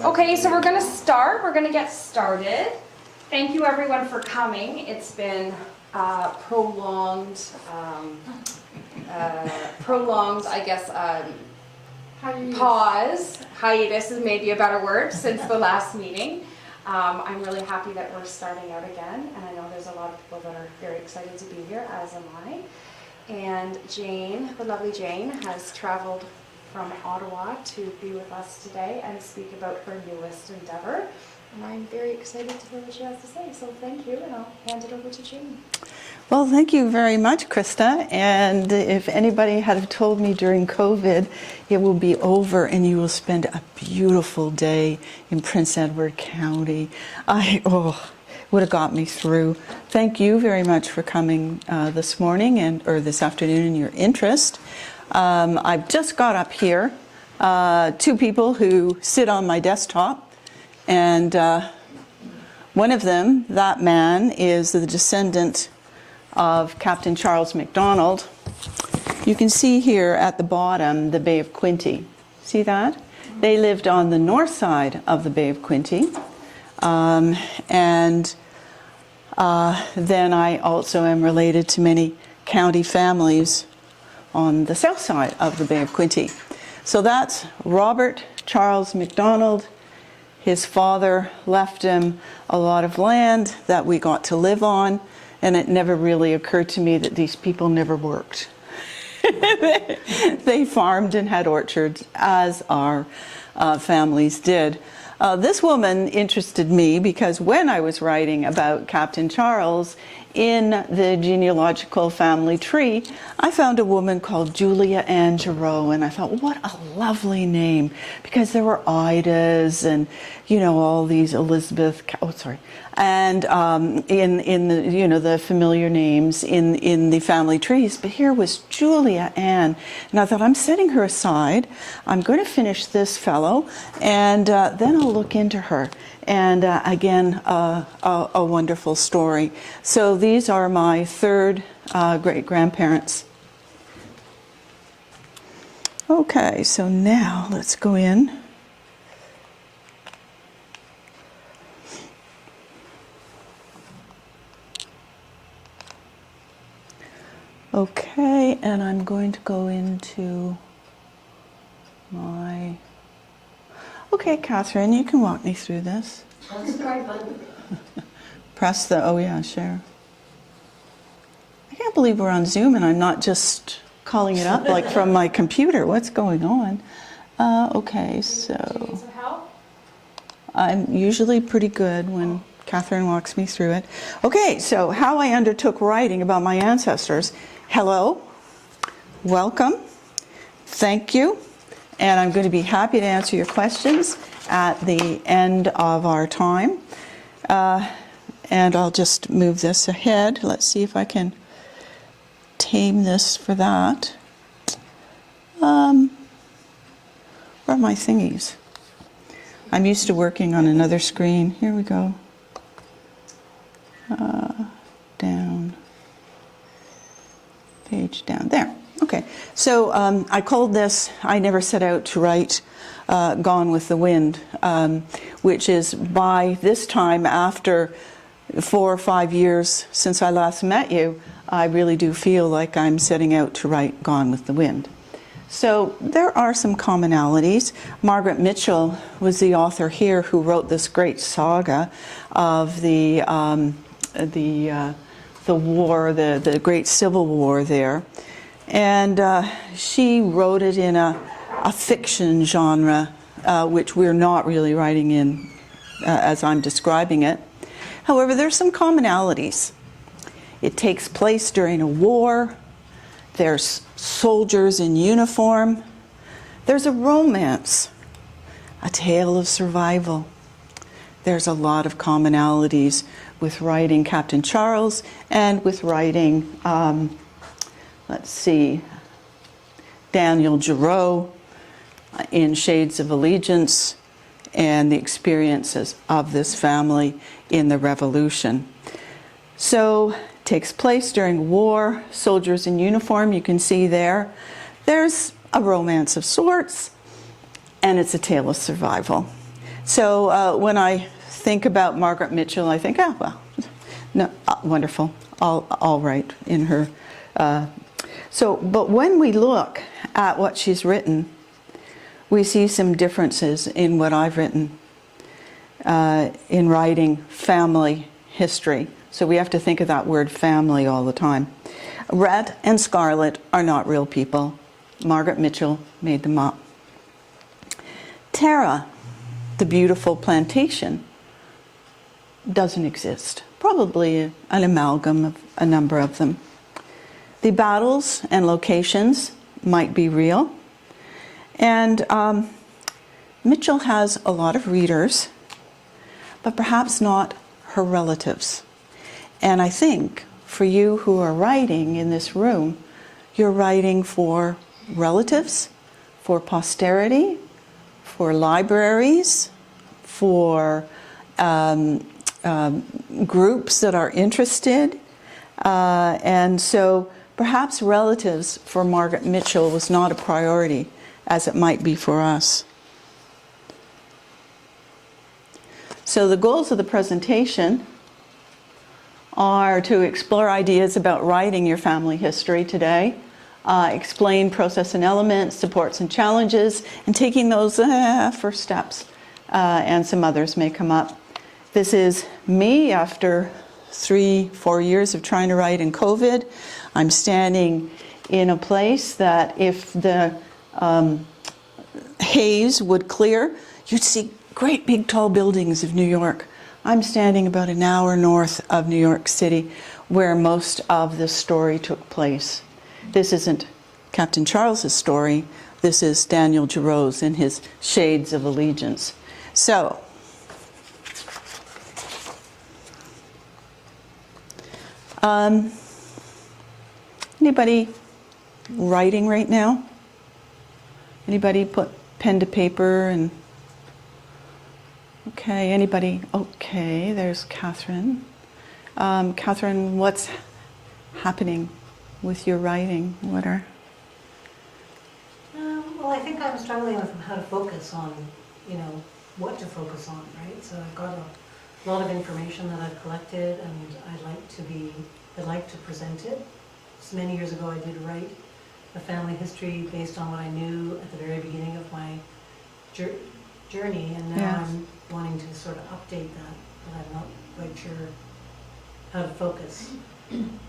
Okay, so we're going to start. We're going to get started. Thank you everyone for coming. It's been prolonged, I guess, hiatus is maybe a better word, since the last meeting. I'm really happy that we're starting out again, and I know there's a lot of people that are very excited to be here, as am I. And Jane, the lovely Jane, has traveled from Ottawa to be with us today and speak about her newest endeavor. And I'm very excited to hear what she has to say. So thank you, and I'll hand it over to Jane. Well, thank you very much, Krista. And if anybody had told me during COVID, it will be over and you will spend a beautiful day in Prince Edward County, would have got me through. Thank you very much for coming this morning or this afternoon and your interest. I've just got up here, two people who sit on my desktop, and one of them, that man, is the descendant of Captain Charles MacDonald. You can see here at the bottom the Bay of Quinte. See that? They lived on the north side of the Bay of Quinte. Then I also am related to many county families on the south side of the Bay of Quinte. So that's Robert Charles MacDonald. His father left him a lot of land that we got to live on, and it never really occurred to me that these people never worked. They farmed and had orchards, as our families did. This woman interested me because when I was writing about Captain Charles in the genealogical family tree, I found a woman called Julia Ann Gerow, and I thought, what a lovely name, because there were Idas and, you know, all these Elizabeth, and in the, you know, the familiar names in the family trees. But here was Julia Ann, and I thought, I'm setting her aside. I'm going to finish this fellow, and then I'll look into her. And again, a wonderful story. So these are my third great-grandparents. Okay, so now let's go in. Okay, and I'm going to go into my... Okay, Catherine, you can walk me through this. Press the right button. Press the, oh yeah, share. I can't believe we're on Zoom and I'm not just calling it up like from my computer. What's going on? Okay, so I'm usually pretty good when Catherine walks me through it. Okay, so how I undertook writing about my ancestors. Hello, welcome, thank you. And I'm going to be happy to answer your questions at the end of our time. And I'll just move this ahead. Let's see if I can tame this for that. Where are my thingies? I'm used to working on another screen. Here we go. Down. Page down. There. Okay, so I called this, I never set out to write Gone with the Wind, which is by this time, after 4 or 5 years since I last met you, I really do feel like I'm setting out to write Gone with the Wind. So there are some commonalities. Margaret Mitchell was the author here who wrote this great saga of the war, the Great Civil War there. And she wrote it in a fiction genre, which we're not really writing in as I'm describing it. However, there's some commonalities. It takes place during a war. There's soldiers in uniform. There's a romance, a tale of survival. There's a lot of commonalities with writing Captain Charles and with writing let's see, Daniel Gerow in Shades of Allegiance and the experiences of this family in the Revolution. So it takes place during war, soldiers in uniform, you can see there. There's a romance of sorts. and it's a tale of survival. So when I think about Margaret Mitchell, I think, oh, well, no, wonderful, all right in her. But when we look at what she's written, we see some differences in what I've written in writing family history. So we have to think of that word family all the time. Rhett and Scarlett are not real people. Margaret Mitchell made them up. Tara, the beautiful plantation, doesn't exist. Probably an amalgam of a number of them. The battles and locations might be real. And Mitchell has a lot of readers, but perhaps not her relatives. And I think for you who are writing in this room, you're writing for relatives, for posterity, for libraries, for groups that are interested. And so perhaps relatives for Margaret Mitchell was not a priority as it might be for us. So the goals of the presentation are to explore ideas about writing your family history today, explain process and elements, supports and challenges, and taking those first steps. And some others may come up. This is me after 3-4 years of trying to write in COVID. I'm standing in a place that if the haze would clear, you'd see great big tall buildings of New York. I'm standing about an hour north of New York City, where most of this story took place. This isn't Captain Charles's story. This is Daniel Gerow's in his Shades of Allegiance. So, anybody writing right now? Anybody put pen to paper and... Okay, anybody? Okay, there's Catherine. Catherine, what's happening with your writing? What are... Well, I think I'm struggling with how to focus on, what to focus on, right? So I've got a lot of information that I've collected, and I'd like to present it. So many years ago, I did write a family history based on what I knew at the very beginning of my journey, and now I'm wanting to sort of update that, but I'm not quite sure how to focus.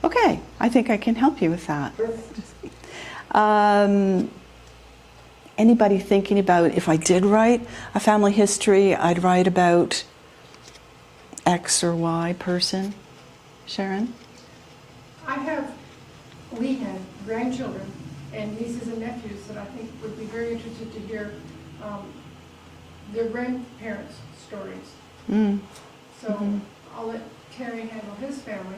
Okay, I think I can help you with that. Perfect. Anybody thinking about, if I did write a family history, I'd write about X or Y person? Sharon? We have grandchildren and nieces and nephews that I think would be very interested to hear their grandparents' stories. So I'll let Terry handle his family.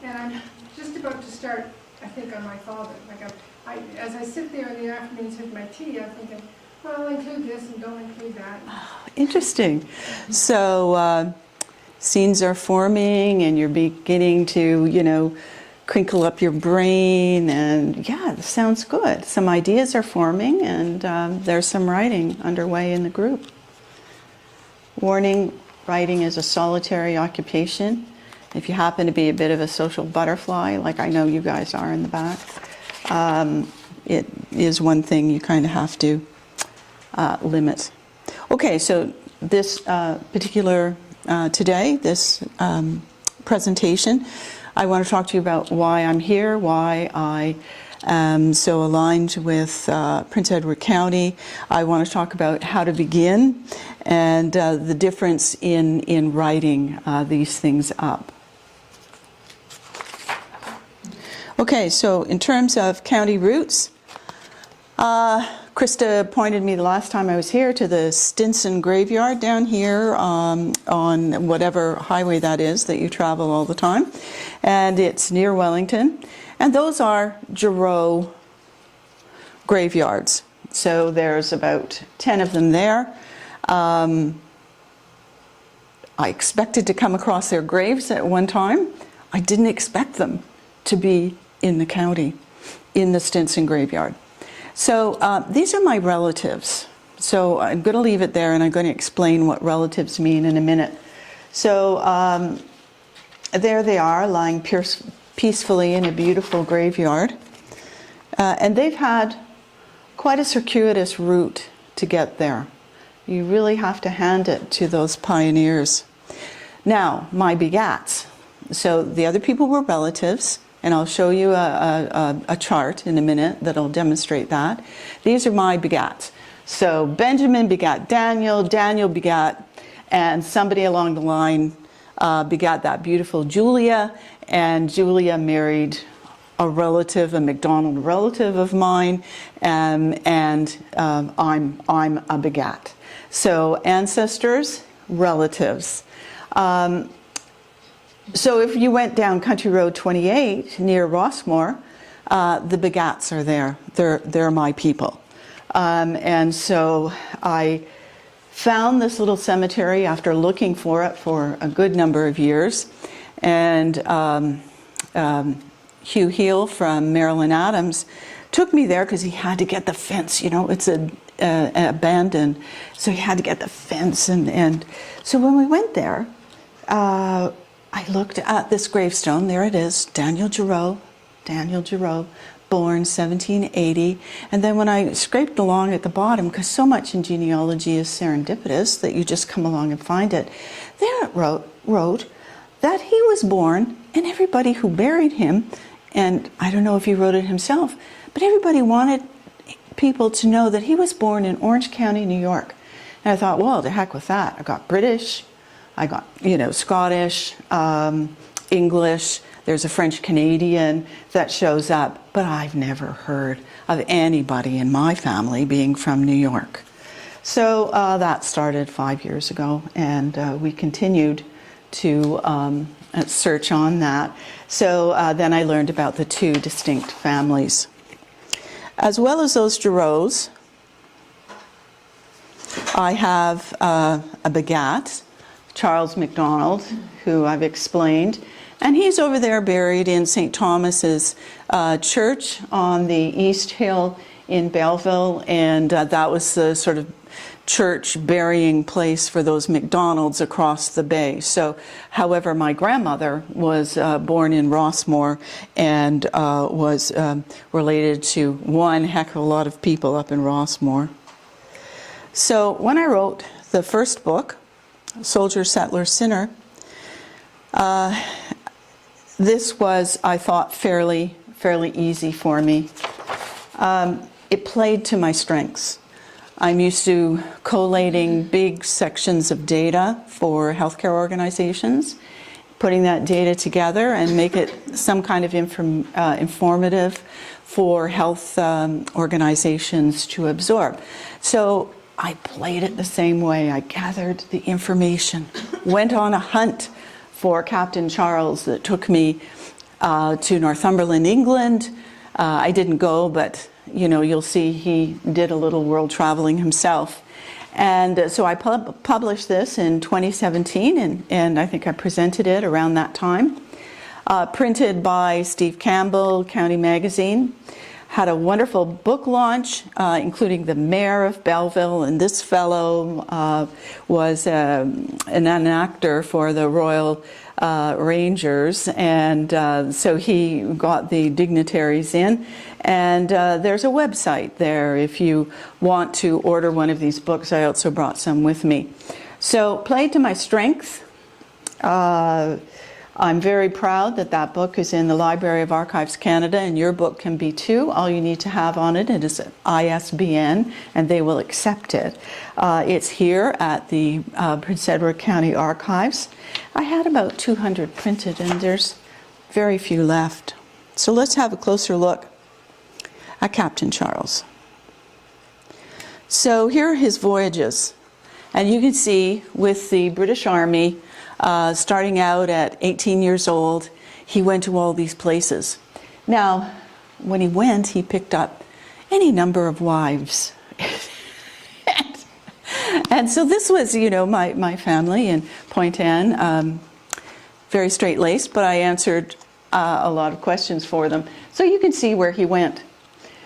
And I'm just about to start, I think, on my father. As I sit there in the afternoons with my tea, I'm thinking, well, I'll include this and don't include that. Interesting. So scenes are forming and you're beginning to, crinkle up your brain, and yeah, this sounds good. Some ideas are forming, and there's some writing underway in the group. Warning, writing is a solitary occupation. If you happen to be a bit of a social butterfly, like I know you guys are in the back, it is one thing you kind of have to limit. Okay, so this particular, today, this presentation, I want to talk to you about why I'm here, why I am so aligned with Prince Edward County. I want to talk about how to begin and the difference in writing these things up. Okay, so in terms of county roots, Krista pointed me the last time I was here to the Simpson graveyard down here on whatever highway that is that you travel all the time. And it's near Wellington. And those are Gerow graveyards. So there's about 10 of them there. I expected to come across their graves at one time. I didn't expect them to be in the county, in the Simpson graveyard. So these are my relatives. So I'm going to leave it there, and I'm going to explain what relatives mean in a minute. So there they are, lying peacefully in a beautiful graveyard. And they've had quite a circuitous route to get there. You really have to hand it to those pioneers. Now, my begats. So the other people were relatives, and I'll show you a chart in a minute that'll demonstrate that. These are my begats. So Benjamin begat Daniel, Daniel begat, and somebody along the line begat that beautiful Julia, and Julia married a relative, a MacDonald relative of mine, and I'm a begat. So ancestors, relatives. So if you went down Country Road 28 near Rossmore, the begats are there. They're my people. And so I found this little cemetery after looking for it for a good number of years. And Hugh Heel from Marilyn Adams took me there because he had to get the fence. You know, it's abandoned, so he had to get the fence. And so when we went there, I looked at this gravestone. There it is, Daniel Gerow, born 1780. And then when I scraped along at the bottom, because so much in genealogy is serendipitous that you just come along and find it, there it wrote that he was born, and everybody who buried him, and I don't know if he wrote it himself, but everybody wanted people to know that he was born in Orange County, New York. And I thought, well, to heck with that. I got British, I got, Scottish, English, there's a French Canadian that shows up, but I've never heard of anybody in my family being from New York. So that started 5 years ago, and we continued to search on that. So then I learned about the two distinct families. As well as those Gerows, I have a begat, Charles MacDonald, who I've explained, and he's over there buried in St. Thomas's Church on the East Hill in Belleville, and that was the sort of church burying place for those MacDonalds across the bay. So, however, my grandmother was born in Rossmore and was related to one heck of a lot of people up in Rossmore. So when I wrote the first book, Soldier, Settler, Sinner, this was, I thought, fairly easy for me. It played to my strengths. I'm used to collating big sections of data for healthcare organizations, putting that data together and make it some kind of informative for health organizations to absorb. So I played it the same way. I gathered the information, went on a hunt for Captain Charles that took me to Northumberland, England. I didn't go, but you'll see he did a little world traveling himself. And so I published this in 2017, and I think I presented it around that time. Printed by Steve Campbell, County Magazine. Had a wonderful book launch, including the mayor of Belleville, and this fellow was an actor for the Royal Rangers, and so he got the dignitaries in. And there's a website there if you want to order one of these books. I also brought some with me. So, played to my strength. I'm very proud that that book is in the Library of Archives Canada, and your book can be too. All you need to have on it is an ISBN, and they will accept it. It's here at the Prince Edward County Archives. I had about 200 printed, and there's very few left. So let's have a closer look at Captain Charles. So here are his voyages, and you can see with the British Army, starting out at 18 years old, he went to all these places. Now, when he went, he picked up any number of wives. and so this was, my family in Point Anne, very straight-laced, but I answered a lot of questions for them. So you can see where he went.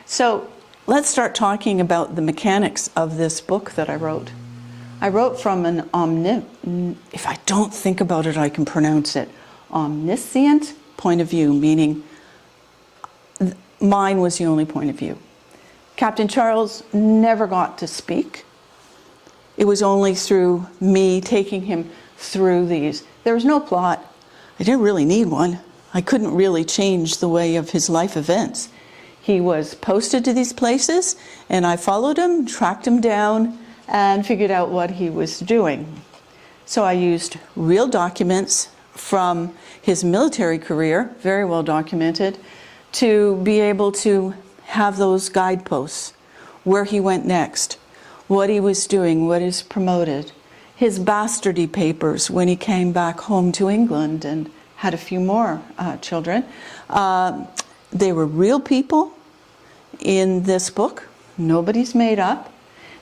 So let's start talking about the mechanics of this book that I wrote. I wrote from an if I don't think about it, I can pronounce it, omniscient point of view, meaning mine was the only point of view. Captain Charles never got to speak. It was only through me taking him through these. There was no plot. I didn't really need one. I couldn't really change the way of his life events. He was posted to these places, and I followed him, tracked him down, and figured out what he was doing. So I used real documents from his military career, very well documented, to be able to have those guideposts, where he went next, what he was doing, what is promoted, his bastardy papers when he came back home to England and had a few more children. They were real people in this book. Nobody's made up.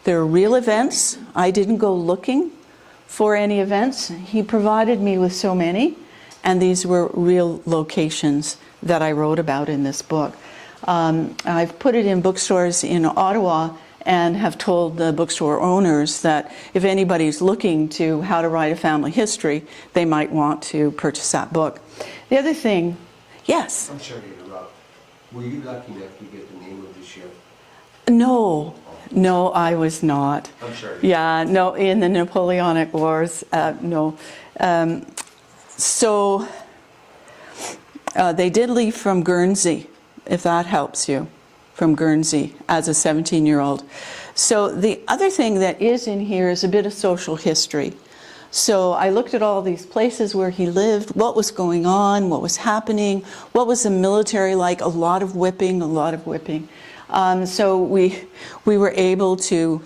They're real events. I didn't go looking for any events. He provided me with so many, and these were real locations that I wrote about in this book. I've put it in bookstores in Ottawa and have told the bookstore owners that if anybody's looking to how to write a family history, they might want to purchase that book. The other thing, yes? I'm sorry to interrupt. Were you lucky enough to get the name of the ship? No, I was not. I'm sorry. Yeah, no, in the Napoleonic Wars, no. So they did leave from Guernsey, if that helps you, from Guernsey as a 17-year-old. So the other thing that is in here is a bit of social history. So I looked at all these places where he lived, what was going on, what was happening, what was the military like, a lot of whipping. So we were able to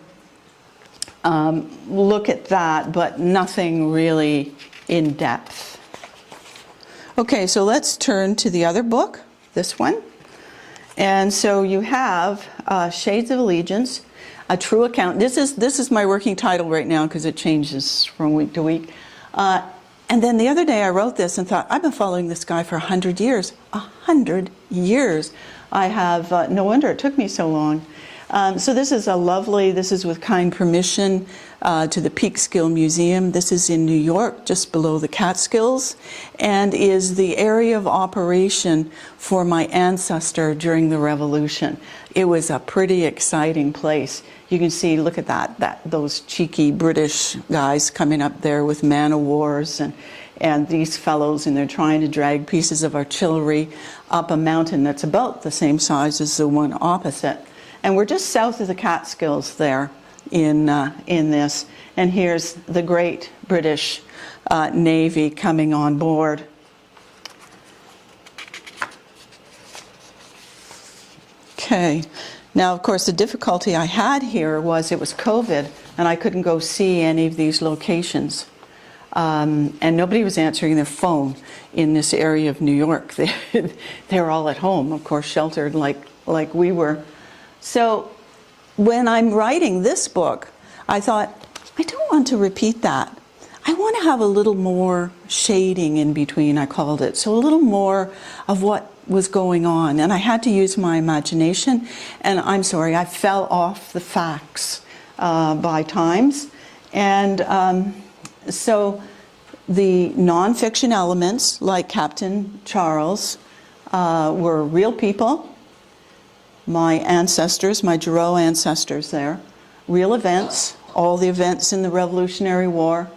look at that, but nothing really in depth. Okay, so let's turn to the other book, this one. And so you have Shades of Allegiance, a true account. This is my working title right now because it changes from week to week. And then the other day I wrote this and thought, I've been following this guy for 100 years. 100 years. I have, no wonder it took me so long. So this is this is with kind permission to the Peekskill Museum. This is in New York, just below the Catskills, and is the area of operation for my ancestor during the Revolution. It was a pretty exciting place. You can see, look at those cheeky British guys coming up there with man-o'-wars and these fellows, and they're trying to drag pieces of artillery up a mountain that's about the same size as the one opposite. And we're just south of the Catskills there in this. And here's the great British Navy coming on board. Okay. Now, of course, the difficulty I had here was it was COVID, and I couldn't go see any of these locations. And nobody was answering their phone in this area of New York. They're all at home, of course, sheltered like we were. So when I'm writing this book, I thought, I don't want to repeat that. I want to have a little more shading in between, I called it. So a little more of what was going on. And I had to use my imagination. And I'm sorry, I fell off the facts by times. And so the nonfiction elements, like Captain Charles, were real people. My ancestors, my Gerow ancestors there, real events, all the events in the Revolutionary War,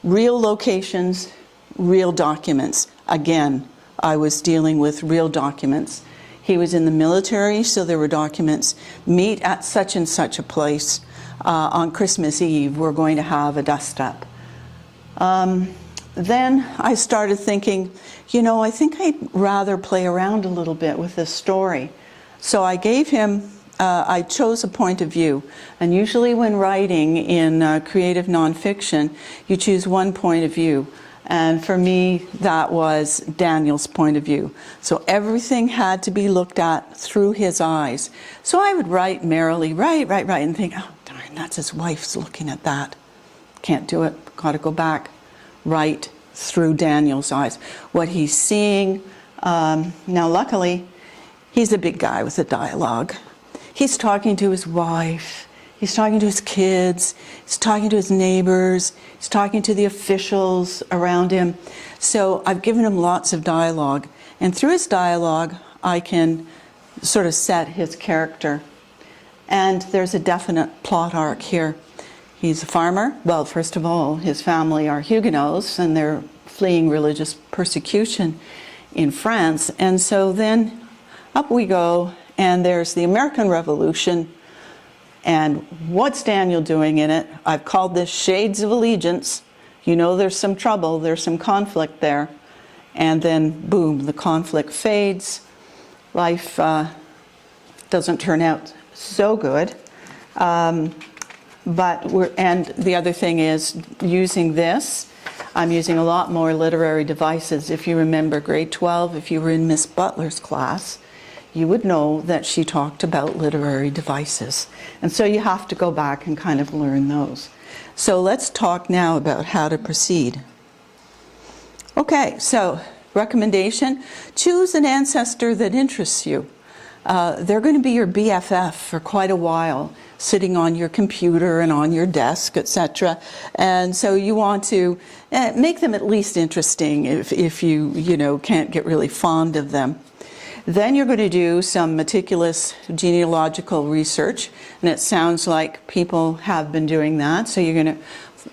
real locations, real documents. Again, I was dealing with real documents. He was in the military, so there were documents. Meet at such and such a place. On Christmas Eve, we're going to have a dust-up. Then I started thinking, I think I'd rather play around a little bit with this story. So I gave him, I chose a point of view. And usually when writing in creative nonfiction, you choose one point of view. And for me, that was Daniel's point of view. So everything had to be looked at through his eyes. So I would write merrily, write, and think, oh, darn, that's his wife's looking at that. Can't do it, got to go back. Write through Daniel's eyes. What he's seeing. Now, luckily, he's a big guy with a dialogue. he's talking to his wife, he's talking to his kids, he's talking to his neighbors, he's talking to the officials around him. So I've given him lots of dialogue. And through his dialogue, I can sort of set his character. And there's a definite plot arc here. He's a farmer. Well, first of all, his family are Huguenots, and they're fleeing religious persecution in France. And so then up we go, and there's the American Revolution. And what's Daniel doing in it? I've called this Shades of Allegiance. You know there's some trouble, there's some conflict there. And then, boom, the conflict fades. Life doesn't turn out so good. And the other thing is, using this, I'm using a lot more literary devices. If you remember grade 12, if you were in Miss Butler's class, you would know that she talked about literary devices. And so you have to go back and kind of learn those. So let's talk now about how to proceed. Okay, so recommendation, choose an ancestor that interests you. They're going to be your BFF for quite a while, sitting on your computer and on your desk, etc. And so you want to make them at least interesting if you can't get really fond of them. Then you're going to do some meticulous genealogical research, and it sounds like people have been doing that. So you're going to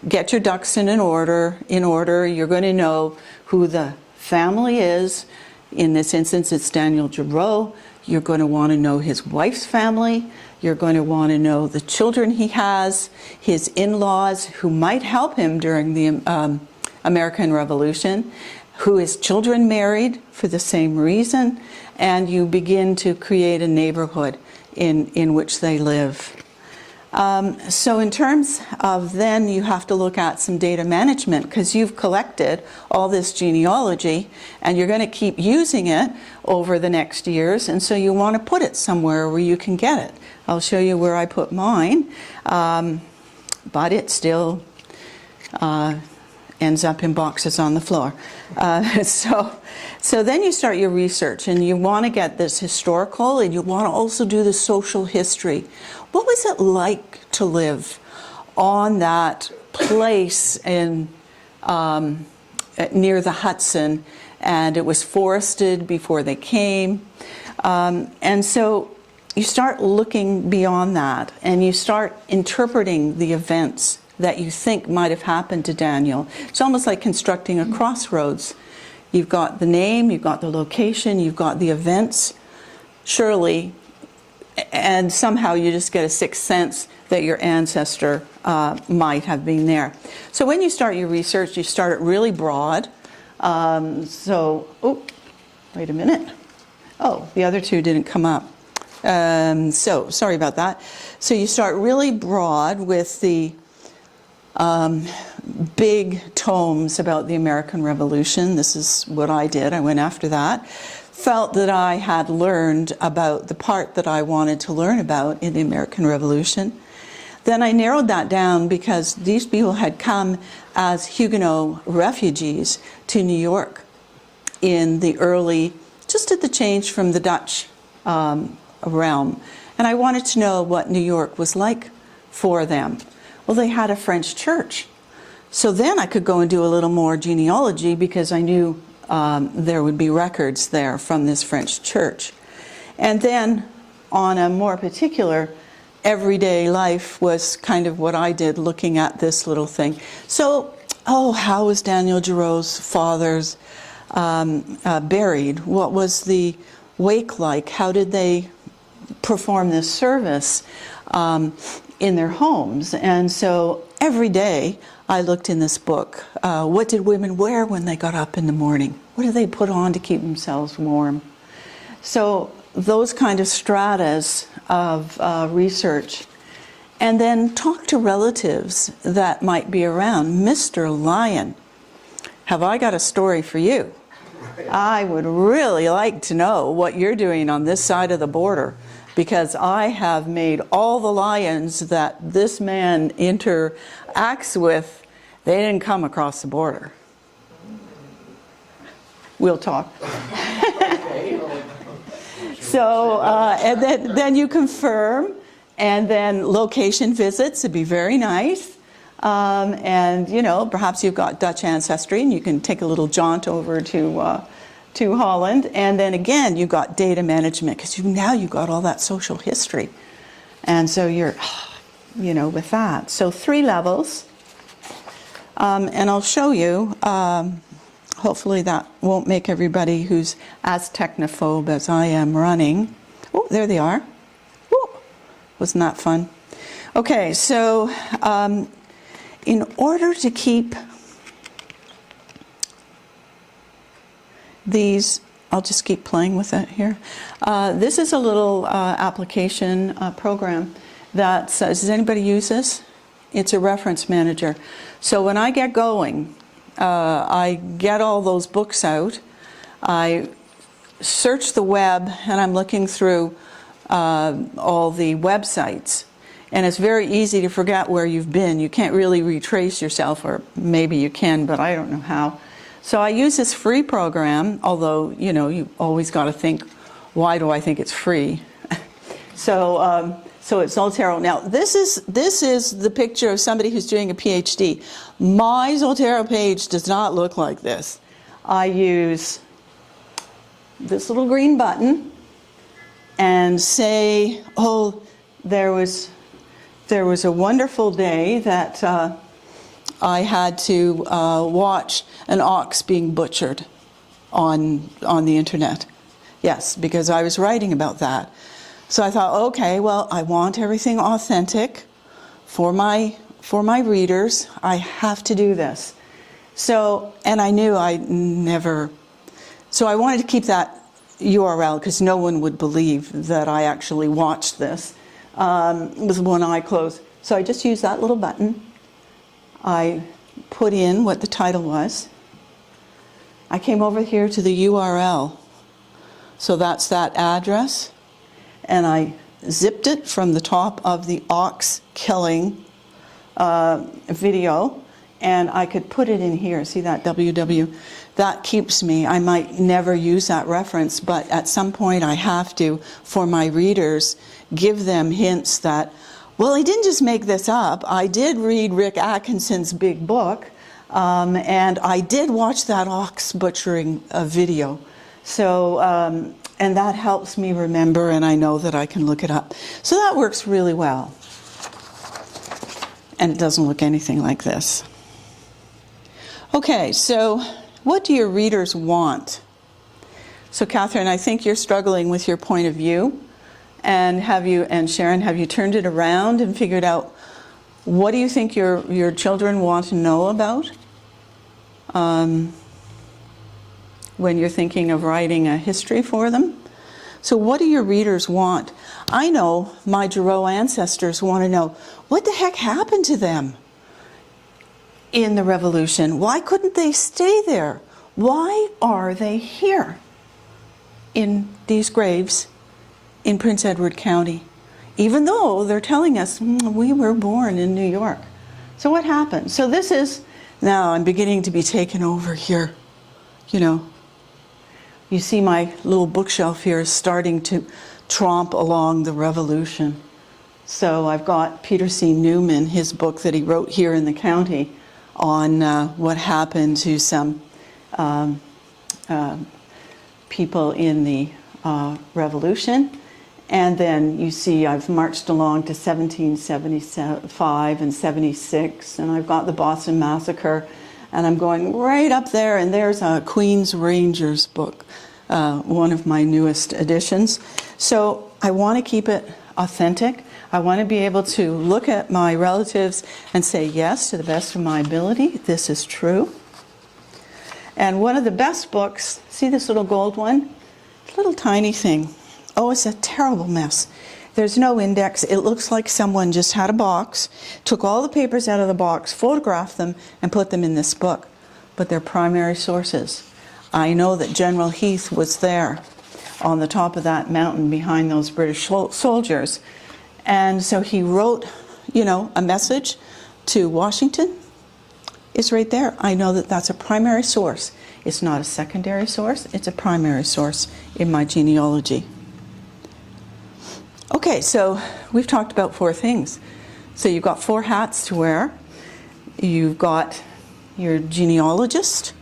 get your ducks in order. You're going to know who the family is. In this instance, it's Daniel Gerow. You're going to want to know his wife's family. You're going to want to know the children he has, his in-laws who might help him during the American Revolution, who his children married for the same reason, and you begin to create a neighborhood in which they live. So in terms of then, you have to look at some data management, because you've collected all this genealogy and you're going to keep using it over the next years, and so you want to put it somewhere where you can get it. I'll show you where I put mine, but it still ends up in boxes on the floor. So then you start your research, and you want to get this historical, and you want to also do the social history. What was it like to live on that place in near the Hudson? And it was forested before they came. And so you start looking beyond that, and you start interpreting the events that you think might have happened to Daniel. It's almost like constructing a crossroads. You've got the name, you've got the location, you've got the events, surely, and somehow you just get a sixth sense that your ancestor might have been there. So when you start your research, you start it really broad. Oh, wait a minute. Oh, the other two didn't come up. So sorry about that. So you start really broad with the big tomes about the American Revolution. This is what I did. I went after that. Felt that I had learned about the part that I wanted to learn about in the American Revolution. Then I narrowed that down because these people had come as Huguenot refugees to New York in the early, just at the change from the Dutch realm. And I wanted to know what New York was like for them. Well, they had a French church. So then I could go and do a little more genealogy, because I knew there would be records there from this French church. And then on a more particular everyday life was kind of what I did, looking at this little thing. So, how was Daniel Gerow's father's buried? What was the wake like? How did they perform this service in their homes? And so every day I looked in this book. What did women wear when they got up in the morning? What did they put on to keep themselves warm? So those kind of stratas of research. And then talk to relatives that might be around. Mr. Lyon, have I got a story for you? I would really like to know what you're doing on this side of the border, because I have made all the lions that this man interacts with, they didn't come across the border. So, and then you confirm, and then location visits would be very nice. And, you know, perhaps you've got Dutch ancestry and you can take a little jaunt over to Holland. And then again, you've got data management because now you've got all that social history. And so you're, you know, with that. So 3 levels. And I'll show you, hopefully that won't make everybody who's as technophobe as I am running. Oh, there they are. Ooh, wasn't that fun? Okay, so in order to keep these, I'll just keep playing with it here. This is a little application program that says, does anybody use this? It's a reference manager. So when I get going, I get all those books out, I search the web, and I'm looking through all the websites. And it's very easy to forget where you've been. You can't really retrace yourself, or maybe you can, but I don't know how. So I use this free program, although, you know, you always got to think, why do I think it's free? So it's Zotero. Now, this is the picture of somebody who's doing a PhD. My Zotero page does not look like this. I use this little green button and say, oh, there was a wonderful day that I had to watch an ox being butchered on the internet. Yes, because I was writing about that. So I thought, okay, well, I want everything authentic for my readers. I have to do this. So, and I knew so I wanted to keep that URL because no one would believe that I actually watched this with one eye closed. So I just used that little button. I put in what the title was. I came over here to the URL. So that's that address. And I zipped it from the top of the ox killing video, and I could put it in here. See that WW? That keeps me. I might never use that reference, but at some point I have to, for my readers, give them hints that, well, I didn't just make this up. I did read Rick Atkinson's big book, and I did watch that ox butchering video. So, and that helps me remember, and I know that I can look it up. So that works really well. And it doesn't look anything like this. Okay, so what do your readers want? So Catherine, I think you're struggling with your point of view. And Sharon, have you turned it around and figured out what do you think your children want to know about? When you're thinking of writing a history for them. So what do your readers want? I know my Gerow ancestors want to know, what the heck happened to them in the Revolution? Why couldn't they stay there? Why are they here in these graves in Prince Edward County? Even though they're telling us, we were born in New York. So what happened? So this is, now I'm beginning to be taken over here, you know. You see my little bookshelf here is starting to tromp along the Revolution. So I've got Peter C. Newman, his book that he wrote here in the county on what happened to some people in the Revolution. And then you see I've marched along to 1775 and 76, and I've got the Boston Massacre. And I'm going right up there, and there's a Queen's Rangers book, one of my newest editions. So I want to keep it authentic. I want to be able to look at my relatives and say, yes, to the best of my ability, this is true. And one of the best books, see this little gold one? Little tiny thing. Oh, it's a terrible mess. There's no index. It looks like someone just had a box, took all the papers out of the box, photographed them, and put them in this book. But they're primary sources. I know that General Heath was there on the top of that mountain behind those British soldiers. And so he wrote, you know, a message to Washington. It's right there. I know that that's a primary source. It's not a secondary source. It's a primary source in my genealogy. Okay, so we've talked about 4 things. So you've got 4 hats to wear. You've got your genealogist,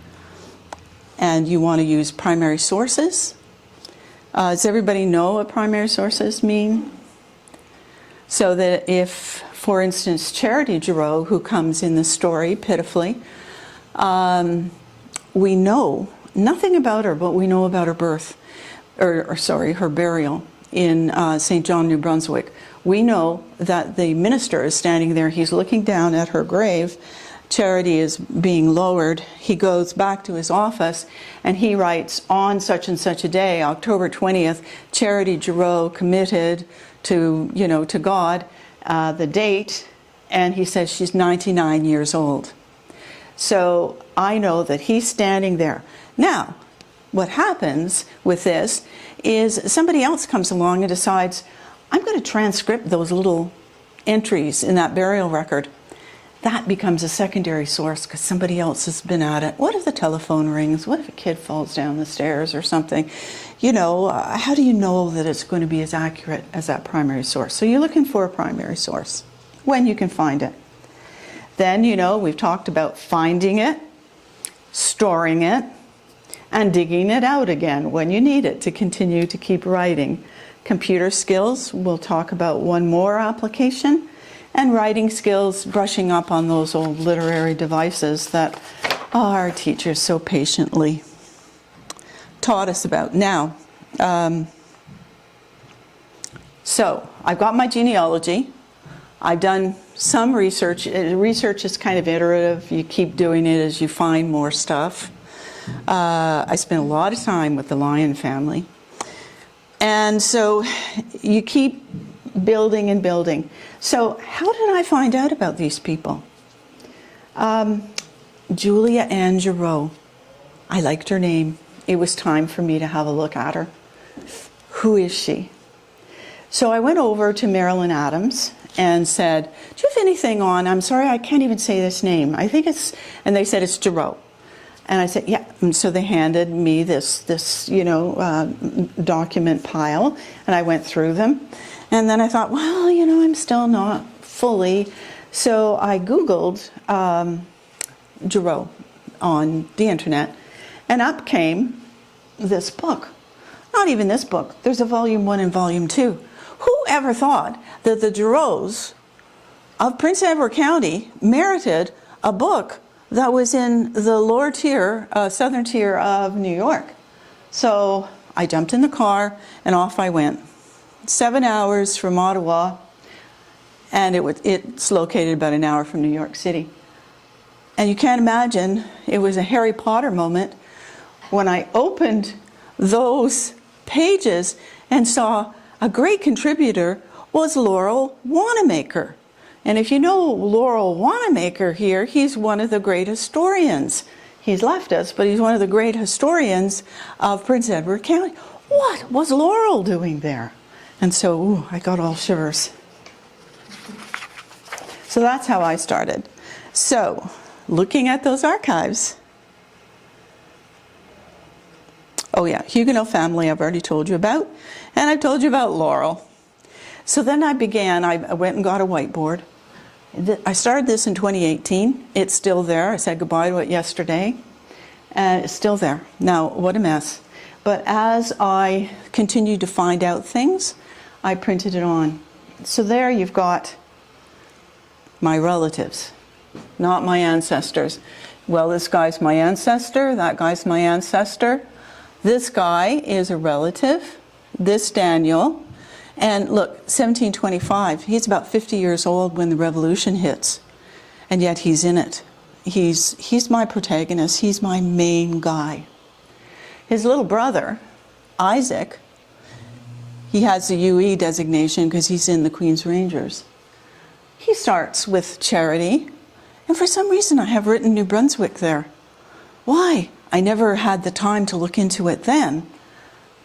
and you want to use primary sources. Does everybody know what primary sources mean? So that if, for instance, Charity Gerow, who comes in the story pitifully, we know nothing about her, but we know about her birth, her burial in St. John, New Brunswick. We know that the minister is standing there. He's looking down at her grave. Charity is being lowered. He goes back to his office and he writes, on such and such a day, October 20th, Charity Gerow committed to, to God, the date, and he says she's 99 years old. So I know that he's standing there. Now, what happens with this is somebody else comes along and decides, I'm going to transcript those little entries in that burial record. That becomes a secondary source because somebody else has been at it. What if the telephone rings? What if a kid falls down the stairs or something? How do you know that it's going to be as accurate as that primary source? So you're looking for a primary source when you can find it. Then, we've talked about finding it, storing it, and digging it out again when you need it to continue to keep writing. Computer skills, we'll talk about one more application. And writing skills, brushing up on those old literary devices that our teachers so patiently taught us about. Now, so I've got my genealogy. I've done some research. Research is kind of iterative. You keep doing it as you find more stuff. I spent a lot of time with the Lyon family. And so you keep building and building. So how did I find out about these people? Julia Ann Gerow. I liked her name. It was time for me to have a look at her. Who is she? So I went over to Marilyn Adams and said, do you have anything on, I'm sorry, I can't even say this name. I think it's, and they said it's Gerow. And I said, yeah. And so they handed me this document pile, and I went through them. And then I thought, well, I'm still not fully. So I Googled Gerow on the internet, and up came this book. Not even this book. There's a volume 1 and volume 2. Who ever thought that the Gerows of Prince Edward County merited a book that was in the lower tier, southern tier of New York? So I jumped in the car and off I went. 7 hours from Ottawa, and it's located about an hour from New York City. And you can't imagine, it was a Harry Potter moment when I opened those pages and saw a great contributor was Laurel Wanamaker. And if you know Laurel Wanamaker here, he's one of the great historians. He's left us, but he's one of the great historians of Prince Edward County. What was Laurel doing there? And so, I got all shivers. So that's how I started. So, looking at those archives. Oh yeah, Huguenot family I've already told you about. And I've told you about Laurel. So then I went and got a whiteboard. I started this in 2018. It's still there. I said goodbye to it yesterday. And it's still there. Now, what a mess. But as I continued to find out things, I printed it on. So there you've got my relatives, not my ancestors. Well, this guy's my ancestor, that guy's my ancestor. This guy is a relative, this Daniel. And look, 1725, he's about 50 years old when the revolution hits. And yet he's in it. He's my protagonist, he's my main guy. His little brother, Isaac, he has the UE designation because he's in the Queen's Rangers. He starts with Charity, and for some reason I have written New Brunswick there. Why? I never had the time to look into it then.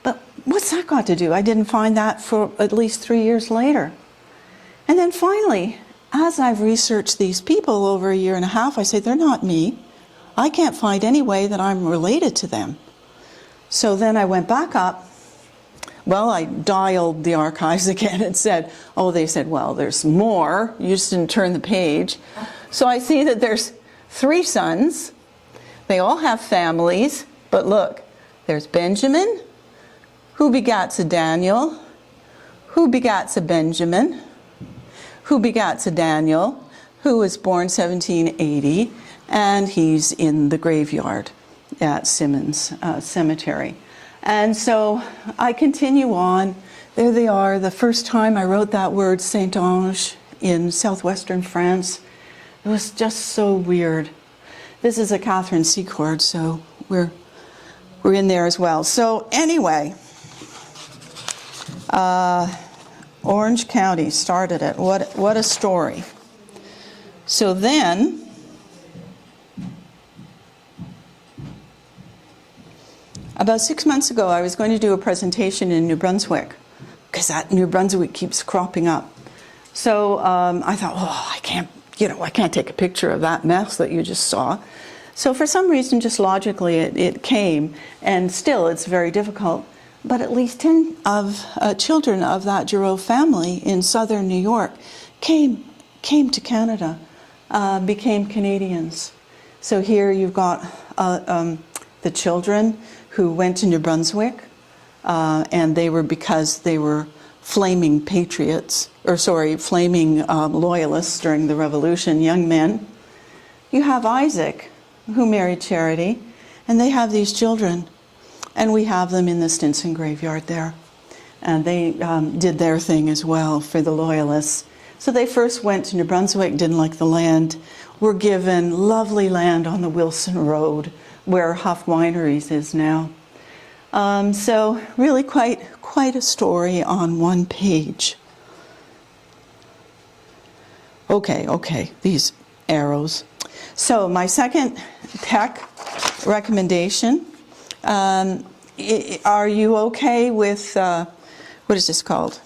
But what's that got to do? I didn't find that for at least 3 years later. And then finally, as I've researched these people over a year and a half, I say, they're not me. I can't find any way that I'm related to them. So then I went back up, well, I dialed the archives again and said, oh, they said, well, there's more. You just didn't turn the page. So I see that there's 3 sons. They all have families. But look, there's Benjamin, who begats a Daniel, who begats a Benjamin, who begats a Daniel, who was born 1780, and he's in the graveyard at Simmons Cemetery. And so I continue on. There they are. The first time I wrote that word, Saint-Ange, in southwestern France, it was just so weird. This is a Catherine Secord, so we're in there as well. So anyway, Orange County started it. What a story. So then, about 6 months ago, I was going to do a presentation in New Brunswick, because that New Brunswick keeps cropping up. So I thought, oh, I can't take a picture of that mess that you just saw. So for some reason, just logically, it came, and still it's very difficult. But at least 10 of children of that Gerow family in southern New York came to Canada, became Canadians. So here you've got the children who went to New Brunswick, and they were because they were flaming patriots, flaming loyalists during the Revolution, young men. You have Isaac, who married Charity, and they have these children. And we have them in the Stinson graveyard there. And they did their thing as well for the Loyalists. So they first went to New Brunswick, didn't like the land, were given lovely land on the Wilson Road, where Huff Wineries is now. So really quite a story on one page. Okay, these arrows. So my second tech recommendation. Are you okay with, what is this called?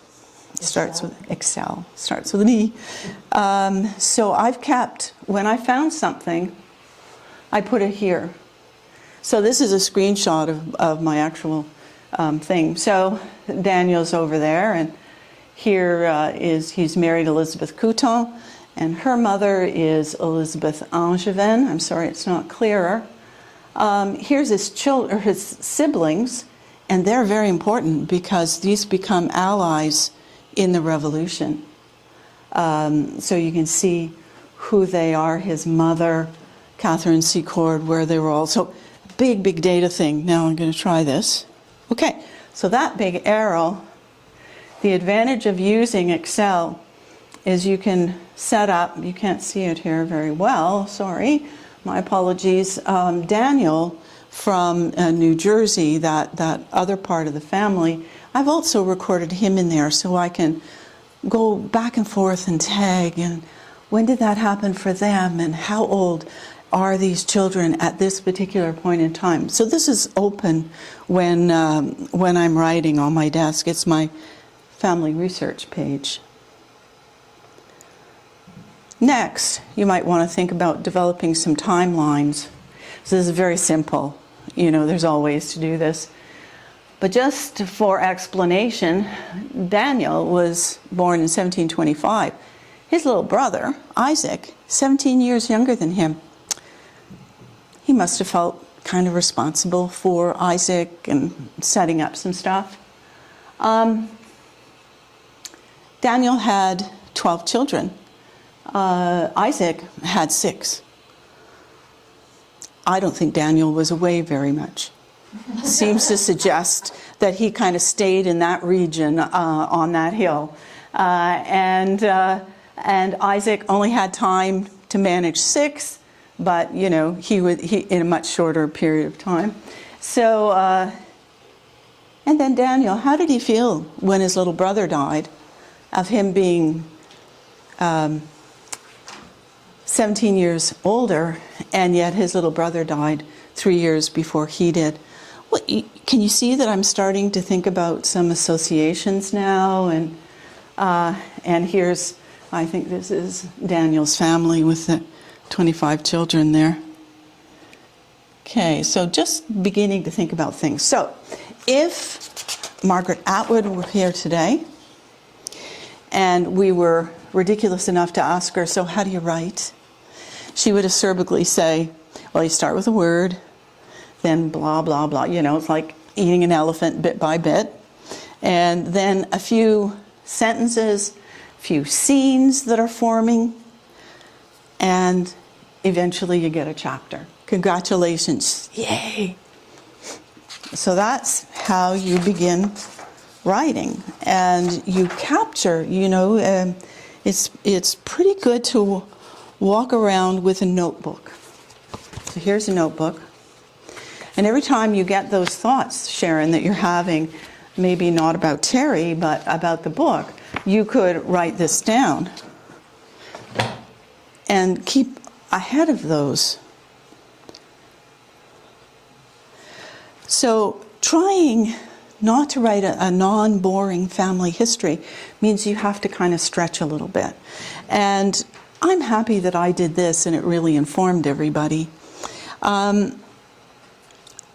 It starts with Excel, starts with an E. So I've kept, when I found something, I put it here. So this is a screenshot of my actual thing. So Daniel's over there, and here he's married Elizabeth Couton, and her mother is Elizabeth Angevin. I'm sorry, it's not clearer. Here's his siblings, and they're very important because these become allies in the Revolution. So you can see who they are. His mother, Catherine Secord, where they were all. So big data thing. Now I'm going to try this. Okay, so that big arrow, the advantage of using Excel is you can set up, you can't see it here very well, sorry. My apologies. Daniel from New Jersey, that other part of the family, I've also recorded him in there so I can go back and forth and tag and when did that happen for them and how old are these children at this particular point in time. So this is open when I'm writing on my desk. It's my family research page. Next, you might want to think about developing some timelines. So this is very simple. You know, there's all ways to do this. But just for explanation, Daniel was born in 1725. His little brother, Isaac, 17 years younger than him. He must have felt kind of responsible for Isaac and setting up some stuff. Daniel had 12 children. Isaac had 6. I don't think Daniel was away very much. Seems to suggest that he kind of stayed in that region on that hill. And Isaac only had time to manage 6, but you know, he in a much shorter period of time. So, and then Daniel, how did he feel when his little brother died, of him being 17 years older, and yet his little brother died 3 years before he did? Well, can you see that I'm starting to think about some associations now? And here's, I think this is Daniel's family with the 25 children there. Okay, so just beginning to think about things. So if Margaret Atwood were here today, and we were ridiculous enough to ask her, so how do you write? She would acerbically say, well, you start with a word, then blah, blah, blah. You know, it's like eating an elephant bit by bit. And then a few sentences, a few scenes that are forming, and eventually you get a chapter. Congratulations, yay. So that's how you begin writing. And you capture, you know, it's pretty good to walk around with a notebook. So here's a notebook. And every time you get those thoughts, Sharon, that you're having, maybe not about Terry, but about the book, you could write this down and keep ahead of those. So trying not to write a non-boring family history means you have to kind of stretch a little bit. And I'm happy that I did this and it really informed everybody.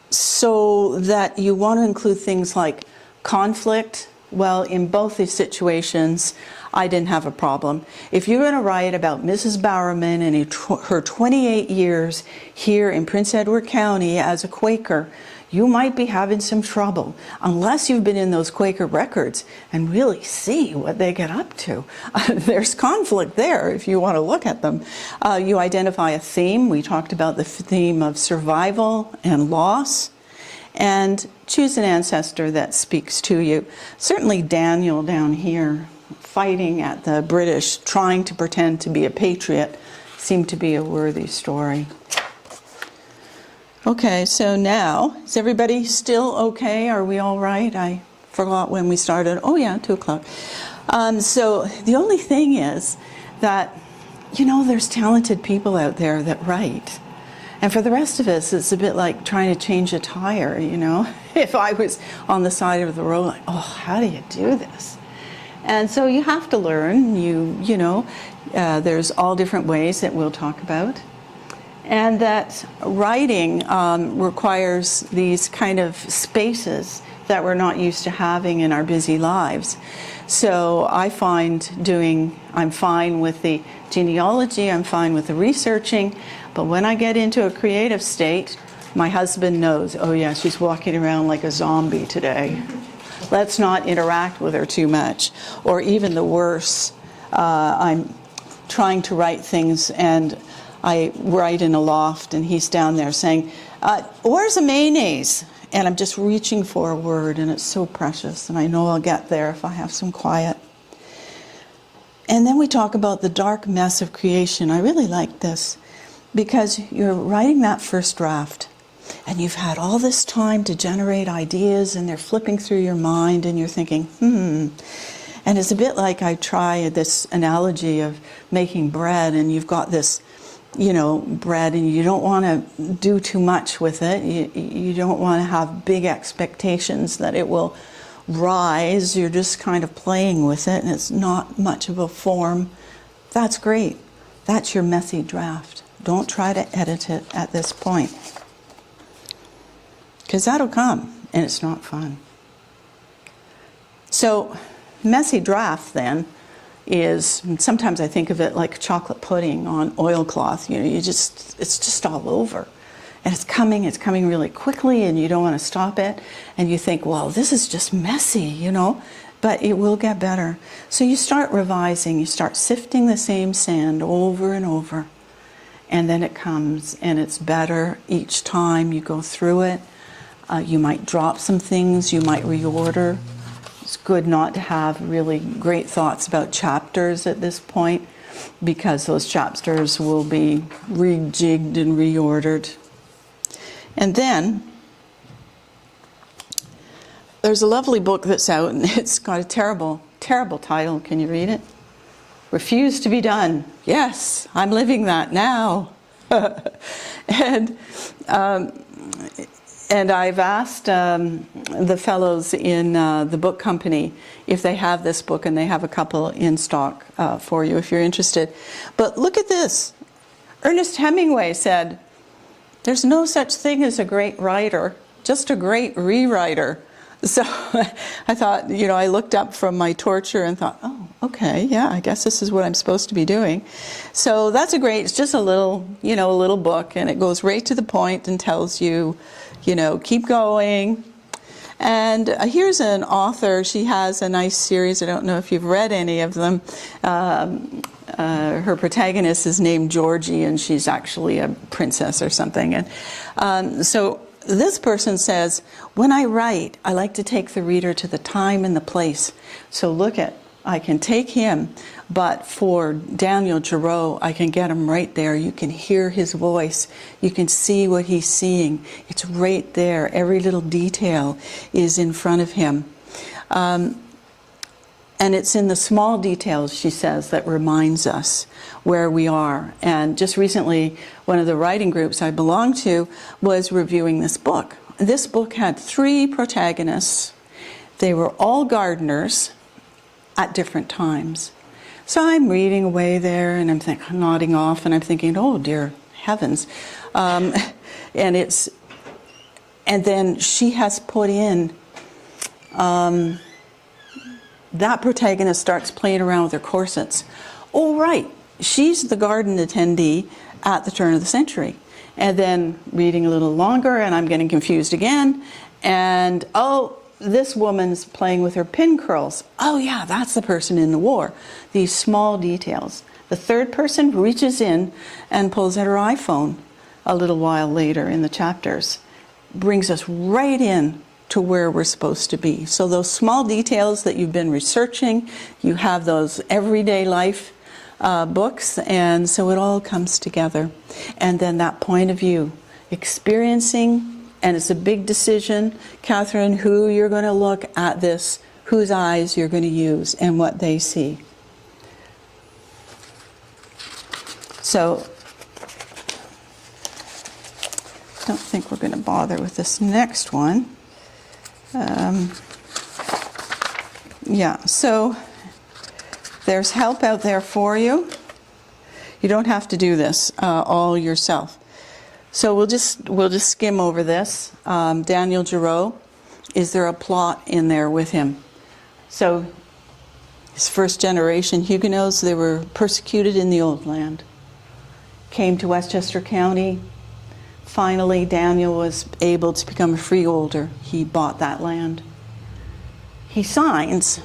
So that you want to include things like conflict. Well, in both these situations, I didn't have a problem. If you're going to write about Mrs. Bowerman and her 28 years here in Prince Edward County as a Quaker, you might be having some trouble unless you've been in those Quaker records and really see what they get up to. There's conflict there if you want to look at them. You identify a theme. We talked about the theme of survival and loss. And choose an ancestor that speaks to you. Certainly Daniel down here fighting at the British, trying to pretend to be a patriot, seemed to be a worthy story. Okay, so now, is everybody still okay? Are we all right? I forgot when we started. Oh yeah, 2 o'clock. So the only thing is that, you know, there's talented people out there that write. And for the rest of us, it's a bit like trying to change a tire, you know. If I was on the side of the road, like, oh, how do you do this? And so you have to learn. You know, there's all different ways that we'll talk about. And that writing requires these kind of spaces that we're not used to having in our busy lives. So I find I'm fine with the genealogy, I'm fine with the researching, but when I get into a creative state, my husband knows, oh yeah, she's walking around like a zombie today. Let's not interact with her too much. Or even the worse, I'm trying to write things and I write in a loft and he's down there saying, where's the mayonnaise? And I'm just reaching for a word and it's so precious and I know I'll get there if I have some quiet. And then we talk about the dark mess of creation. I really like this because you're writing that first draft and you've had all this time to generate ideas and they're flipping through your mind and you're thinking, And it's a bit like I try this analogy of making bread and you've got this, you know, bread and you don't want to do too much with it. You don't want to have big expectations that it will rise. You're just kind of playing with it and it's not much of a form. That's great. That's your messy draft. Don't try to edit it at this point. Because that'll come and it's not fun. So messy draft then is, sometimes I think of it like chocolate pudding on oilcloth. You know, it's just all over. And it's coming really quickly and you don't want to stop it. And you think, well, this is just messy, you know, but it will get better. So you start revising, you start sifting the same sand over and over. And then it comes and it's better each time you go through it. You might drop some things, you might reorder. It's good not to have really great thoughts about chapters at this point because those chapters will be rejigged and reordered. And then there's a lovely book that's out and it's got a terrible, terrible title. Can you read it? Refuse to be done. Yes, I'm living that now. And I've asked the fellows in the book company if they have this book, and they have a couple in stock for you if you're interested. But look at this. Ernest Hemingway said, "There's no such thing as a great writer, just a great rewriter." So I thought, you know, I looked up from my torture and thought, oh, okay, yeah, I guess this is what I'm supposed to be doing. So that's a great, it's just a little, you know, a little book, and it goes right to the point and tells you, you know, keep going. And here's an author. She has a nice series. I don't know if you've read any of them. Her protagonist is named Georgie, and she's actually a princess or something. And so this person says, when I write, I like to take the reader to the time and the place. So look at, I can take him, but for Daniel Gerow, I can get him right there. You can hear his voice. You can see what he's seeing. It's right there. Every little detail is in front of him. And it's in the small details, she says, that reminds us where we are. And just recently, one of the writing groups I belong to was reviewing this book. This book had 3 protagonists. They were all gardeners at different times. So I'm reading away there, and I'm nodding off, and I'm thinking, oh dear heavens. And then she has put in, that protagonist starts playing around with her corsets. Oh right, she's the garden attendee at the turn of the century. And then reading a little longer, and I'm getting confused again, and oh, this woman's playing with her pin curls. Oh yeah, that's the person in the war. These small details. The third person reaches in and pulls out her iPhone a little while later in the chapters. Brings us right in to where we're supposed to be. So those small details that you've been researching, you have those everyday life books, and so it all comes together. And then that point of view, experiencing, and it's a big decision, Catherine, who you're going to look at this, whose eyes you're going to use, and what they see. So, I don't think we're going to bother with this next one. Yeah, so there's help out there for you. You don't have to do this all yourself. So we'll just skim over this. Daniel Gerow, is there a plot in there with him? So his first generation Huguenots, they were persecuted in the old land. Came to Westchester County. Finally, Daniel was able to become a freeholder. He bought that land. He signs,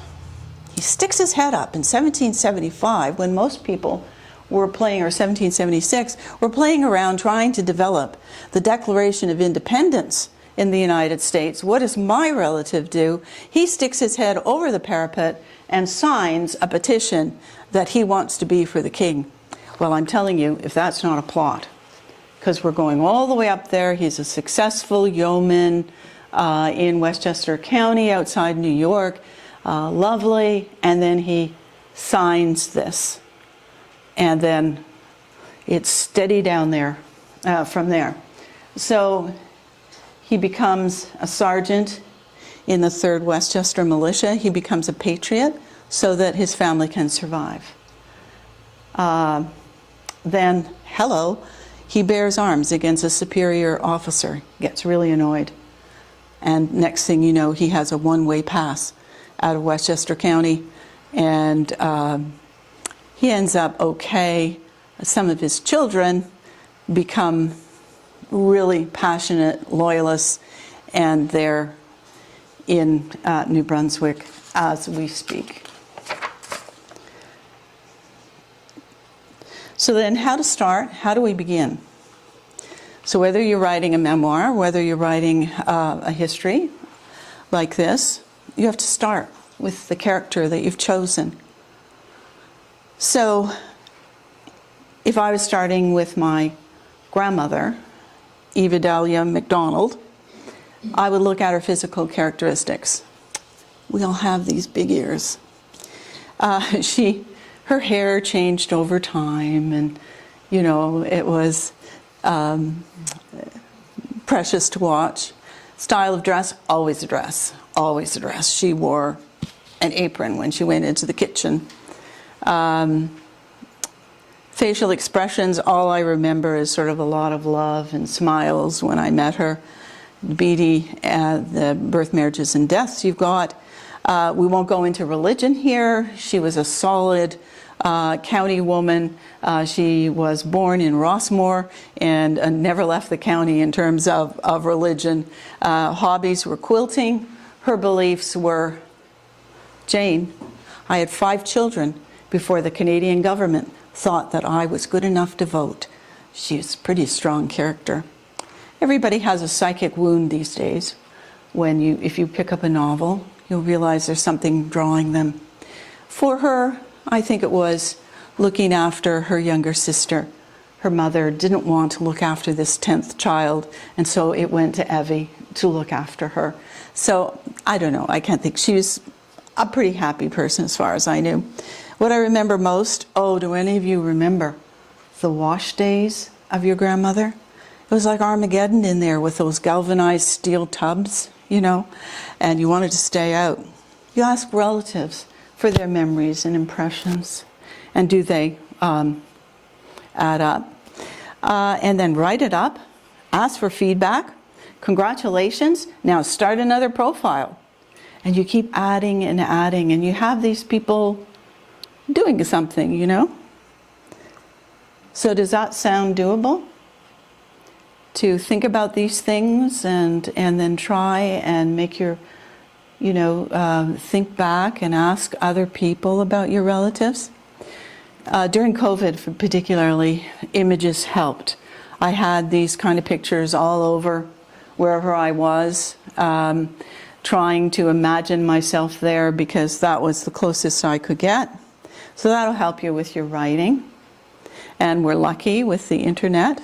he sticks his head up in 1775 when most people were playing, or 1776, were playing around trying to develop the Declaration of Independence in the United States. What does my relative do? He sticks his head over the parapet and signs a petition that he wants to be for the king. Well, I'm telling you, if that's not a plot, because we're going all the way up there. He's a successful yeoman in Westchester County outside New York. Lovely. And then he signs this. And then it's steady down there from there. So he becomes a sergeant in the 3rd Westchester Militia. He becomes a patriot so that his family can survive. Then, hello, he bears arms against a superior officer, gets really annoyed. And next thing you know, he has a one-way pass out of Westchester County, and he ends up okay. Some of his children become really passionate loyalists, and they're in New Brunswick as we speak. So then how to start? How do we begin? So whether you're writing a memoir, whether you're writing a history like this, you have to start with the character that you've chosen. So if I was starting with my grandmother, Gerow and MacDonald, I would look at her physical characteristics. We all have these big ears. Her hair changed over time, and you know, it was precious to watch. Style of dress, always a dress, always a dress. She wore an apron when she went into the kitchen. Facial expressions, all I remember is sort of a lot of love and smiles when I met her. Beatty, the birth, marriages, and deaths. You've got, we won't go into religion here. She was a solid county woman. She was born in Rossmore and never left the county in terms of religion. Hobbies were quilting. Her beliefs were, Jane, I had 5 children before the Canadian government thought that I was good enough to vote. She's a pretty strong character. Everybody has a psychic wound these days. If you pick up a novel, you'll realize there's something drawing them. For her, I think it was looking after her younger sister. Her mother didn't want to look after this 10th child, and so it went to Evie to look after her. So, I don't know, I can't think. She was a pretty happy person as far as I knew. What I remember most, do any of you remember the wash days of your grandmother? It was like Armageddon in there with those galvanized steel tubs, you know, and you wanted to stay out. You ask relatives for their memories and impressions, and do they add up? And then write it up, ask for feedback, congratulations, now start another profile. And you keep adding and adding, and you have these people doing something, you know? So does that sound doable? To think about these things and then try and make your, think back and ask other people about your relatives? During COVID particularly, images helped. I had these kind of pictures all over wherever I was, trying to imagine myself there because that was the closest I could get. So that'll help you with your writing. And we're lucky with the internet.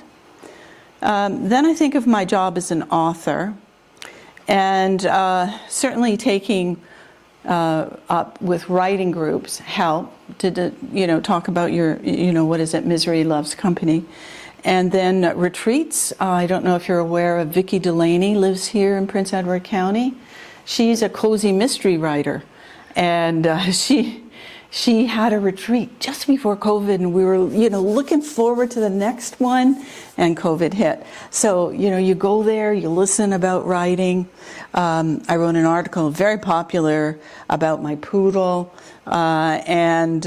Then I think of my job as an author, and certainly taking up with writing groups help to talk about your, what is it, Misery Loves Company. And then retreats. I don't know if you're aware of Vicki Delaney, lives here in Prince Edward County. She's a cozy mystery writer, and she had a retreat just before COVID, and we were, looking forward to the next one, and COVID hit. So, you go there, you listen about writing. I wrote an article, very popular, about my poodle, and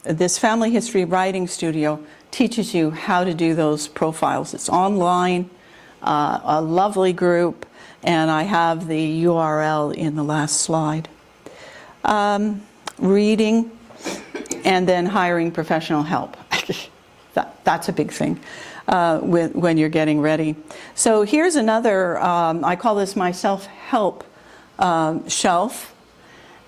this family history writing studio teaches you how to do those profiles. It's online, a lovely group, and I have the URL in the last slide. Reading, and then hiring professional help. That's a big thing when you're getting ready. So here's another, I call this my self-help shelf.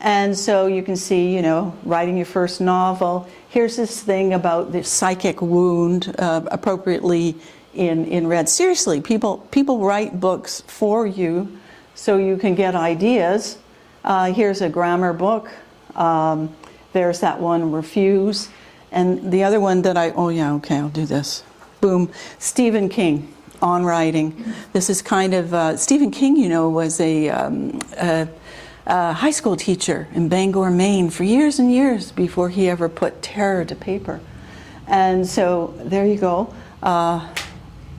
And so you can see, writing your first novel. Here's this thing about the psychic wound, appropriately in red. Seriously, people write books for you so you can get ideas. Here's a grammar book. There's that one, Refuse. And the other one that I'll do this. Boom. Stephen King, on writing. This is kind of, Stephen King, was a high school teacher in Bangor, Maine for years and years before he ever put terror to paper. And so there you go.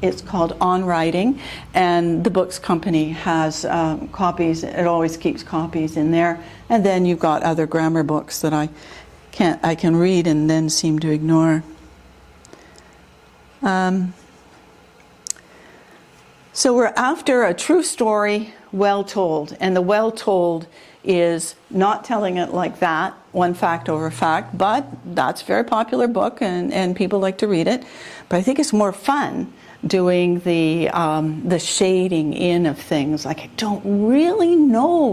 It's called On Writing, and the books company has copies. It always keeps copies in there. And then you've got other grammar books that I can read and then seem to ignore. So we're after a true story, well told, and the well told is not telling it like that, one fact over fact, but that's a very popular book and people like to read it. But I think it's more fun doing the shading in of things. Like, I don't really know,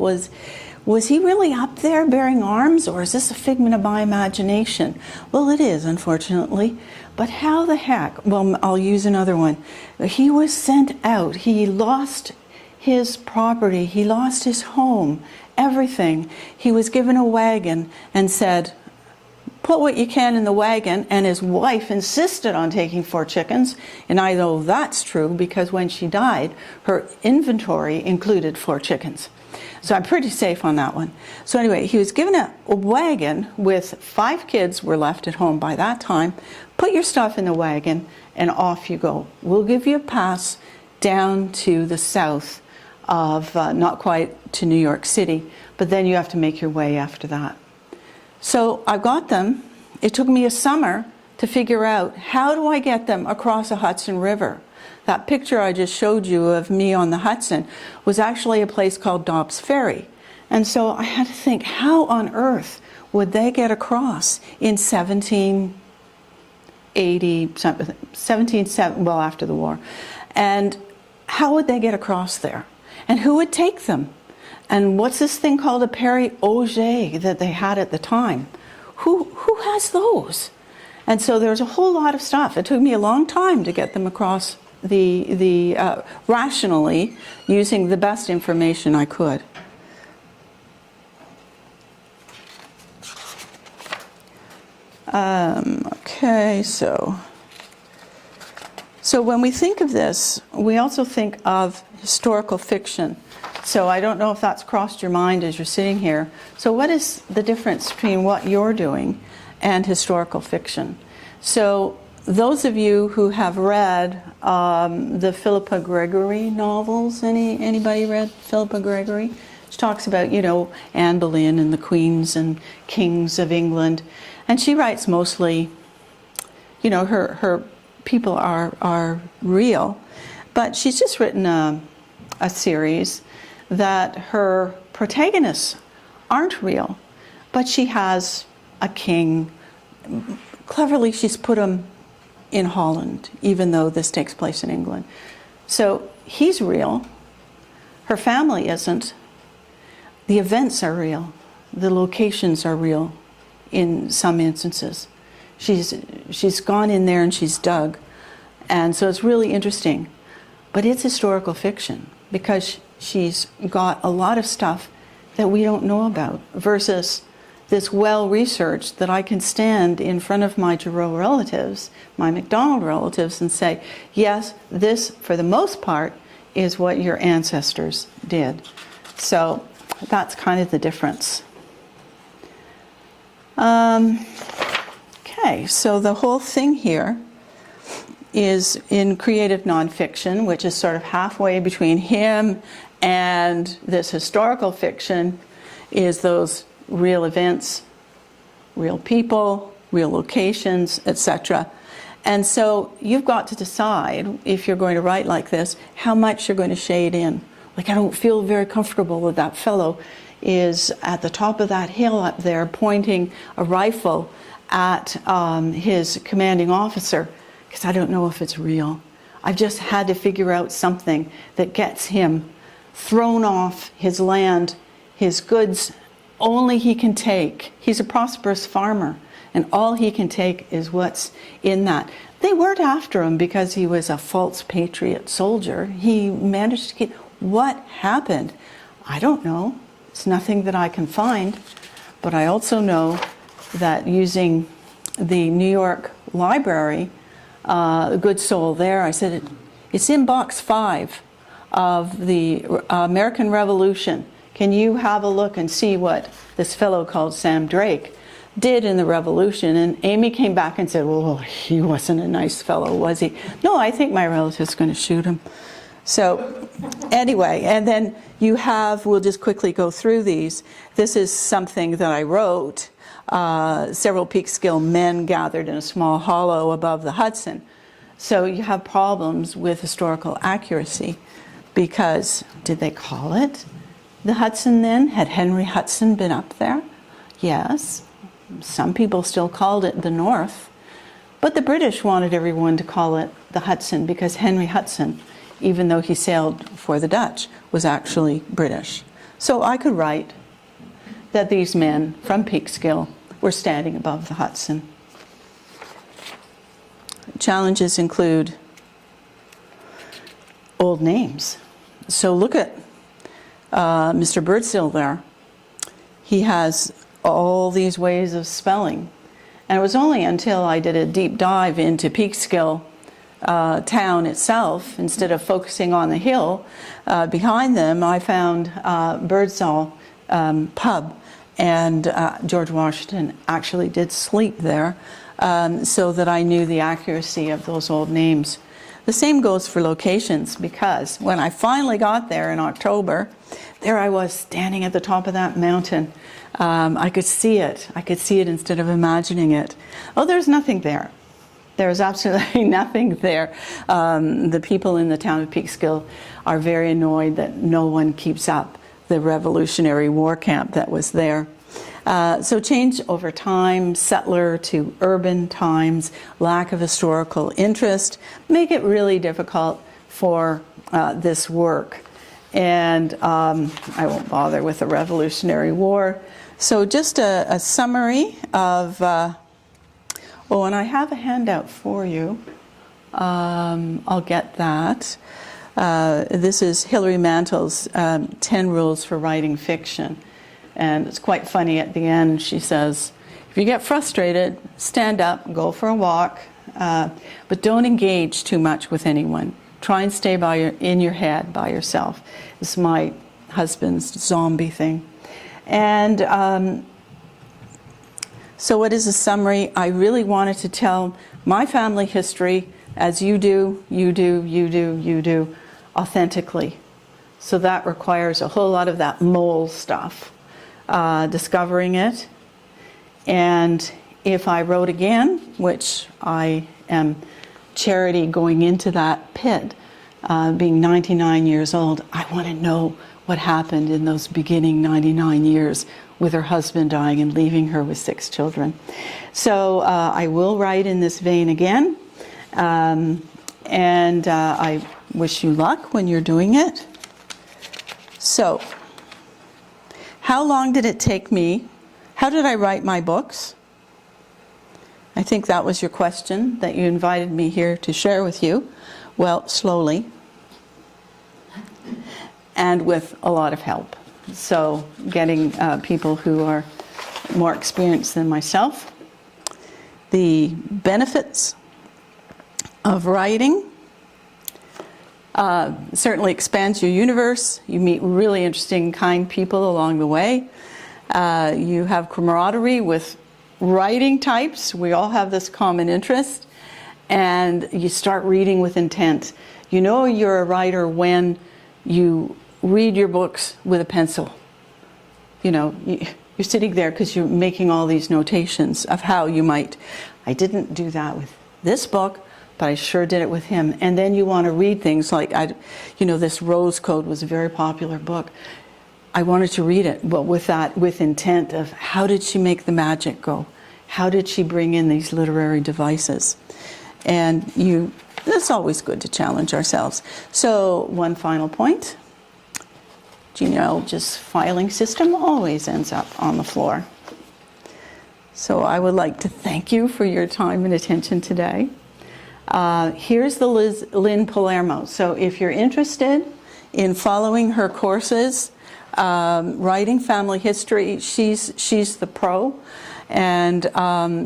was he really up there bearing arms, or is this a figment of my imagination? Well, it is, unfortunately. But how the heck? Well, I'll use another one. He was sent out. He lost his property. He lost his home, everything. He was given a wagon and said, put what you can in the wagon, and his wife insisted on taking 4 chickens, and I know that's true because when she died, her inventory included 4 chickens. So I'm pretty safe on that one. So anyway, he was given a wagon with 5 kids were left at home by that time. Put your stuff in the wagon and off you go. We'll give you a pass down to the south of, not quite to New York City, but then you have to make your way after that. So I got them. It took me a summer to figure out, how do I get them across the Hudson River? That picture I just showed you of me on the Hudson was actually a place called Dobbs Ferry. And so I had to think, how on earth would they get across in 1780, well, after the war? And how would they get across there? And who would take them? And what's this thing called a Perry Auger that they had at the time? Who has those? And so there's a whole lot of stuff. It took me a long time to get them across rationally, using the best information I could. Okay, so when we think of this, we also think of historical fiction. So I don't know if that's crossed your mind as you're sitting here. So what is the difference between what you're doing and historical fiction? So those of you who have read the Philippa Gregory novels, anybody read Philippa Gregory? She talks about, Anne Boleyn and the queens and kings of England. And she writes mostly, her people are real. But she's just written a series that her protagonists aren't real. But she has a king. Cleverly, she's put him in Holland, even though this takes place in England. So he's real. Her family isn't. The events are real. The locations are real in some instances. She's gone in there and she's dug. And so it's really interesting. But it's historical fiction because she's got a lot of stuff that we don't know about versus this well-researched that I can stand in front of my Gerow relatives, my MacDonald relatives, and say, yes, this, for the most part, is what your ancestors did. So that's kind of the difference. Okay, so the whole thing here is in creative nonfiction, which is sort of halfway between him and this historical fiction, is those real events, real people, real locations, etc. And so you've got to decide, if you're going to write like this, how much you're going to shade in. Like, I don't feel very comfortable that that fellow is at the top of that hill up there pointing a rifle at his commanding officer, because I don't know if it's real. I've just had to figure out something that gets him thrown off his land, his goods, only he can take. He's a prosperous farmer, and all he can take is what's in that. They weren't after him because he was a false patriot soldier. He managed to keep... What happened? I don't know. It's nothing that I can find. But I also know that using the New York Library, good soul there, I said, it's in box 5 of the American Revolution. Can you have a look and see what this fellow called Sam Drake did in the Revolution? And Amy came back and said, well, he wasn't a nice fellow, was he? No, I think my relative's going to shoot him. So anyway, and then you have, we'll just quickly go through these. This is something that I wrote. Several Peekskill men gathered in a small hollow above the Hudson. So you have problems with historical accuracy because, did they call it the Hudson then? Had Henry Hudson been up there? Yes. Some people still called it the North. But the British wanted everyone to call it the Hudson because Henry Hudson, even though he sailed for the Dutch, was actually British. So I could write that these men from Peekskill were standing above the Hudson. Challenges include old names. So look at Mr. Birdsall there. He has all these ways of spelling. And it was only until I did a deep dive into Peekskill town itself, instead of focusing on the hill behind them, I found Birdsall pub, and George Washington actually did sleep there, so that I knew the accuracy of those old names. The same goes for locations, because when I finally got there in October, there I was standing at the top of that mountain. I could see it. I could see it instead of imagining it. Oh, there's nothing there. There's absolutely nothing there. The people in the town of Peekskill are very annoyed that no one keeps up the Revolutionary War camp that was there. So change over time, settler to urban times, lack of historical interest, make it really difficult for this work. And I won't bother with the Revolutionary War. So just a summary of, oh, and I have a handout for you. I'll get that. This is Hilary Mantle's 10 Rules for Writing Fiction. And it's quite funny at the end. She says, if you get frustrated, stand up, go for a walk, but don't engage too much with anyone. Try and stay in your head by yourself. This is my husband's zombie thing. And so what is a summary? I really wanted to tell my family history as you do, authentically. So that requires a whole lot of that mole stuff. Discovering it, and if I wrote again, which I am Charity going into that pit, being 99 years old, I want to know what happened in those beginning 99 years with her husband dying and leaving her with 6 children. So I will write in this vein again, and I wish you luck when you're doing it. So, how long did it take me? How did I write my books? I think that was your question that you invited me here to share with you. Well, slowly. And with a lot of help. So getting people who are more experienced than myself. The benefits of writing. Certainly expands your universe. You meet really interesting, kind people along the way. You have camaraderie with writing types. We all have this common interest. And you start reading with intent. You know you're a writer when you read your books with a pencil. You know, you're sitting there because you're making all these notations of how you might. I didn't do that with this book, but I sure did it with him. And then you want to read things like, this Rose Code was a very popular book. I wanted to read it, but with intent of how did she make the magic go? How did she bring in these literary devices? And it's always good to challenge ourselves. So one final point. Genealogist's filing system always ends up on the floor. So I would like to thank you for your time and attention today. Here's the Lynn Palermo. So if you're interested in following her courses, writing family history, she's the pro. And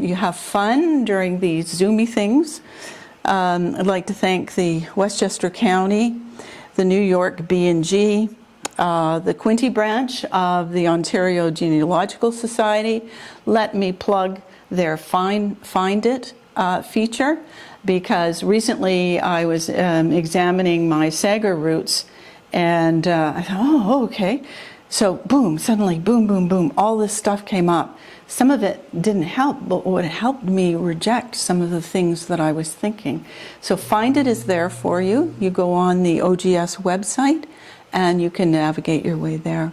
you have fun during these Zoomy things. I'd like to thank the Westchester County, the New York B&G, the Quinte branch of the Ontario Genealogical Society. Let me plug their Find It feature, because recently I was examining my Sager roots, and I thought, oh, okay. So boom, suddenly, boom, boom, boom, all this stuff came up. Some of it didn't help, but what helped me reject some of the things that I was thinking. So Find It is there for you. You go on the OGS website, and you can navigate your way there.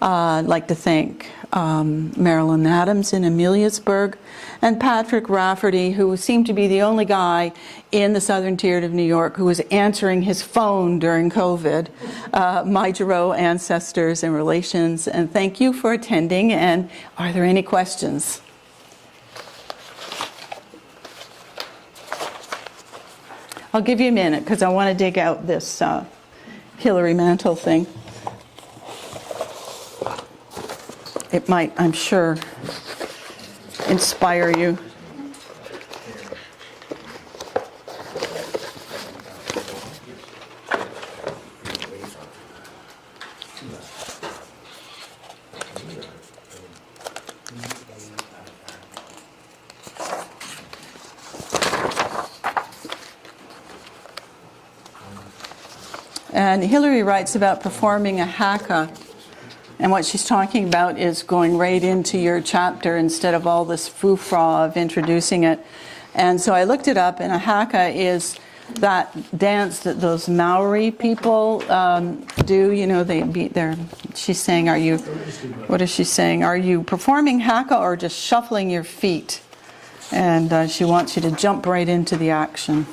I'd like to thank Marilyn Adams in Ameliasburg, and Patrick Rafferty, who seemed to be the only guy in the southern tier of New York who was answering his phone during COVID. My Gerow ancestors and relations, and thank you for attending. And are there any questions? I'll give you a minute because I want to dig out this Hilary Mantel thing. It might, I'm sure, inspire you. And Hillary writes about performing a haka. And what she's talking about is going right into your chapter instead of all this frou-frou of introducing it. And so I looked it up, and a haka is that dance that those Maori people do. You know, they beat their... She's saying, what is she saying? Are you performing haka or just shuffling your feet? And she wants you to jump right into the action,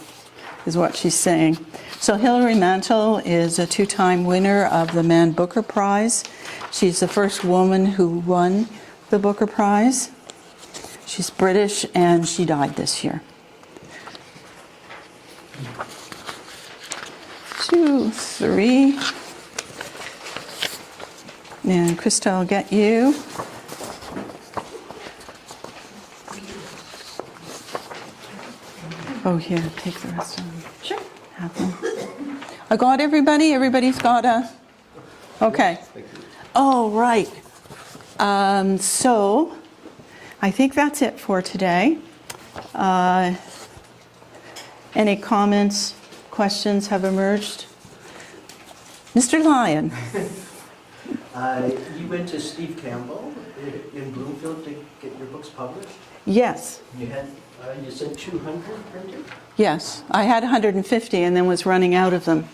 is what she's saying. So Hilary Mantel is a 2-time winner of the Man Booker Prize. She's the first woman who won the Booker Prize. She's British, and she died this year. 2, 3. And Krista, I'll get you. Oh, here, take the rest of them. Sure. Have them. I got everybody? Everybody's got a... Okay. Oh, right. So, I think that's it for today. Any comments, questions have emerged? Mr. Lyon. You went to Steve Campbell in Bloomfield to get your books published? Yes. You had, you said 200 printed? Yes. I had 150 and then was running out of them.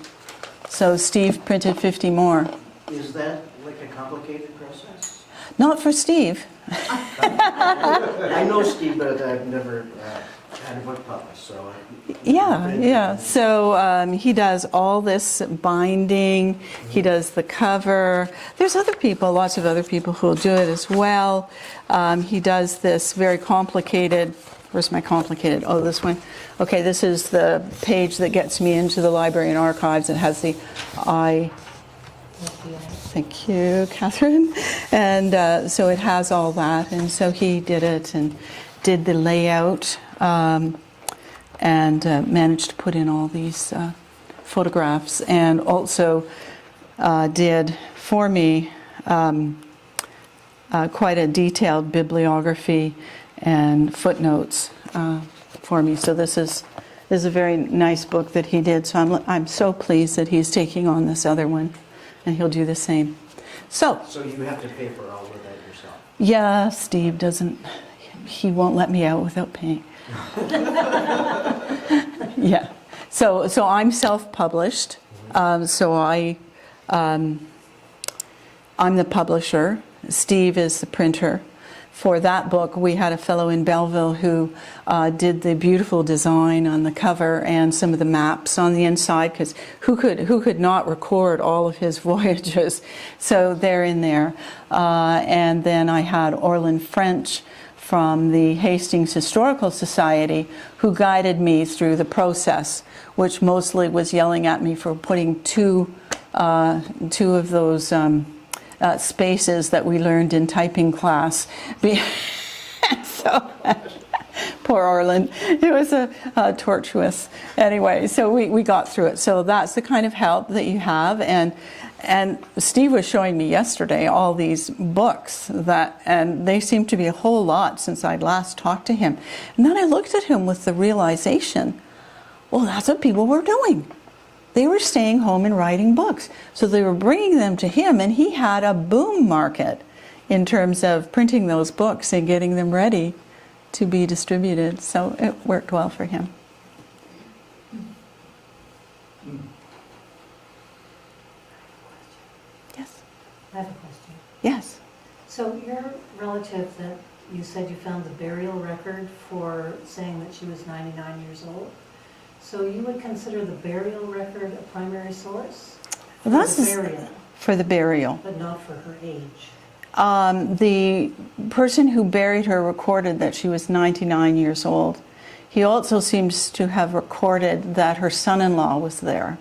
So Steve printed 50 more. Is that like a complicated process? Not for Steve. I know Steve, but I've never had a book published, so... Yeah. So he does all this binding. He does the cover. There's other people, lots of other people who will do it as well. He does this very complicated... Where's my complicated? Oh, this one. Okay, this is the page that gets me into the library and archives. It has the I... Thank you, Catherine. And so it has all that. And so he did it and did the layout and managed to put in all these photographs, and also did for me quite a detailed bibliography and footnotes for me. So this is a very nice book that he did. So I'm so pleased that he's taking on this other one, and he'll do the same. So you have to pay for all of that yourself? Yeah, Steve doesn't. He won't let me out without paying. Yeah. So I'm self-published. So I'm the publisher. Steve is the printer. For that book, we had a fellow in Belleville who did the beautiful design on the cover and some of the maps on the inside, because who could not record all of his voyages? So they're in there. And then I had Orland French from the Hastings Historical Society, who guided me through the process, which mostly was yelling at me for putting two of those spaces that we learned in typing class. So, poor Orland. It was a tortuous. Anyway, so we got through it. So that's the kind of help that you have. And Steve was showing me yesterday all these books and they seem to be a whole lot since I'd last talked to him. And then I looked at him with the realization, well, that's what people were doing. They were staying home and writing books. So they were bringing them to him, and he had a boom market in terms of printing those books and getting them ready to be distributed. So it worked well for him. Yes. I have a question. Yes. So your relative that you said you found the burial record for saying that she was 99 years old, so you would consider the burial record a primary source? Well, that's for the burial, for the burial. but not for her age. The person who buried her recorded that she was 99 years old. He also seems to have recorded that her son-in-law was there.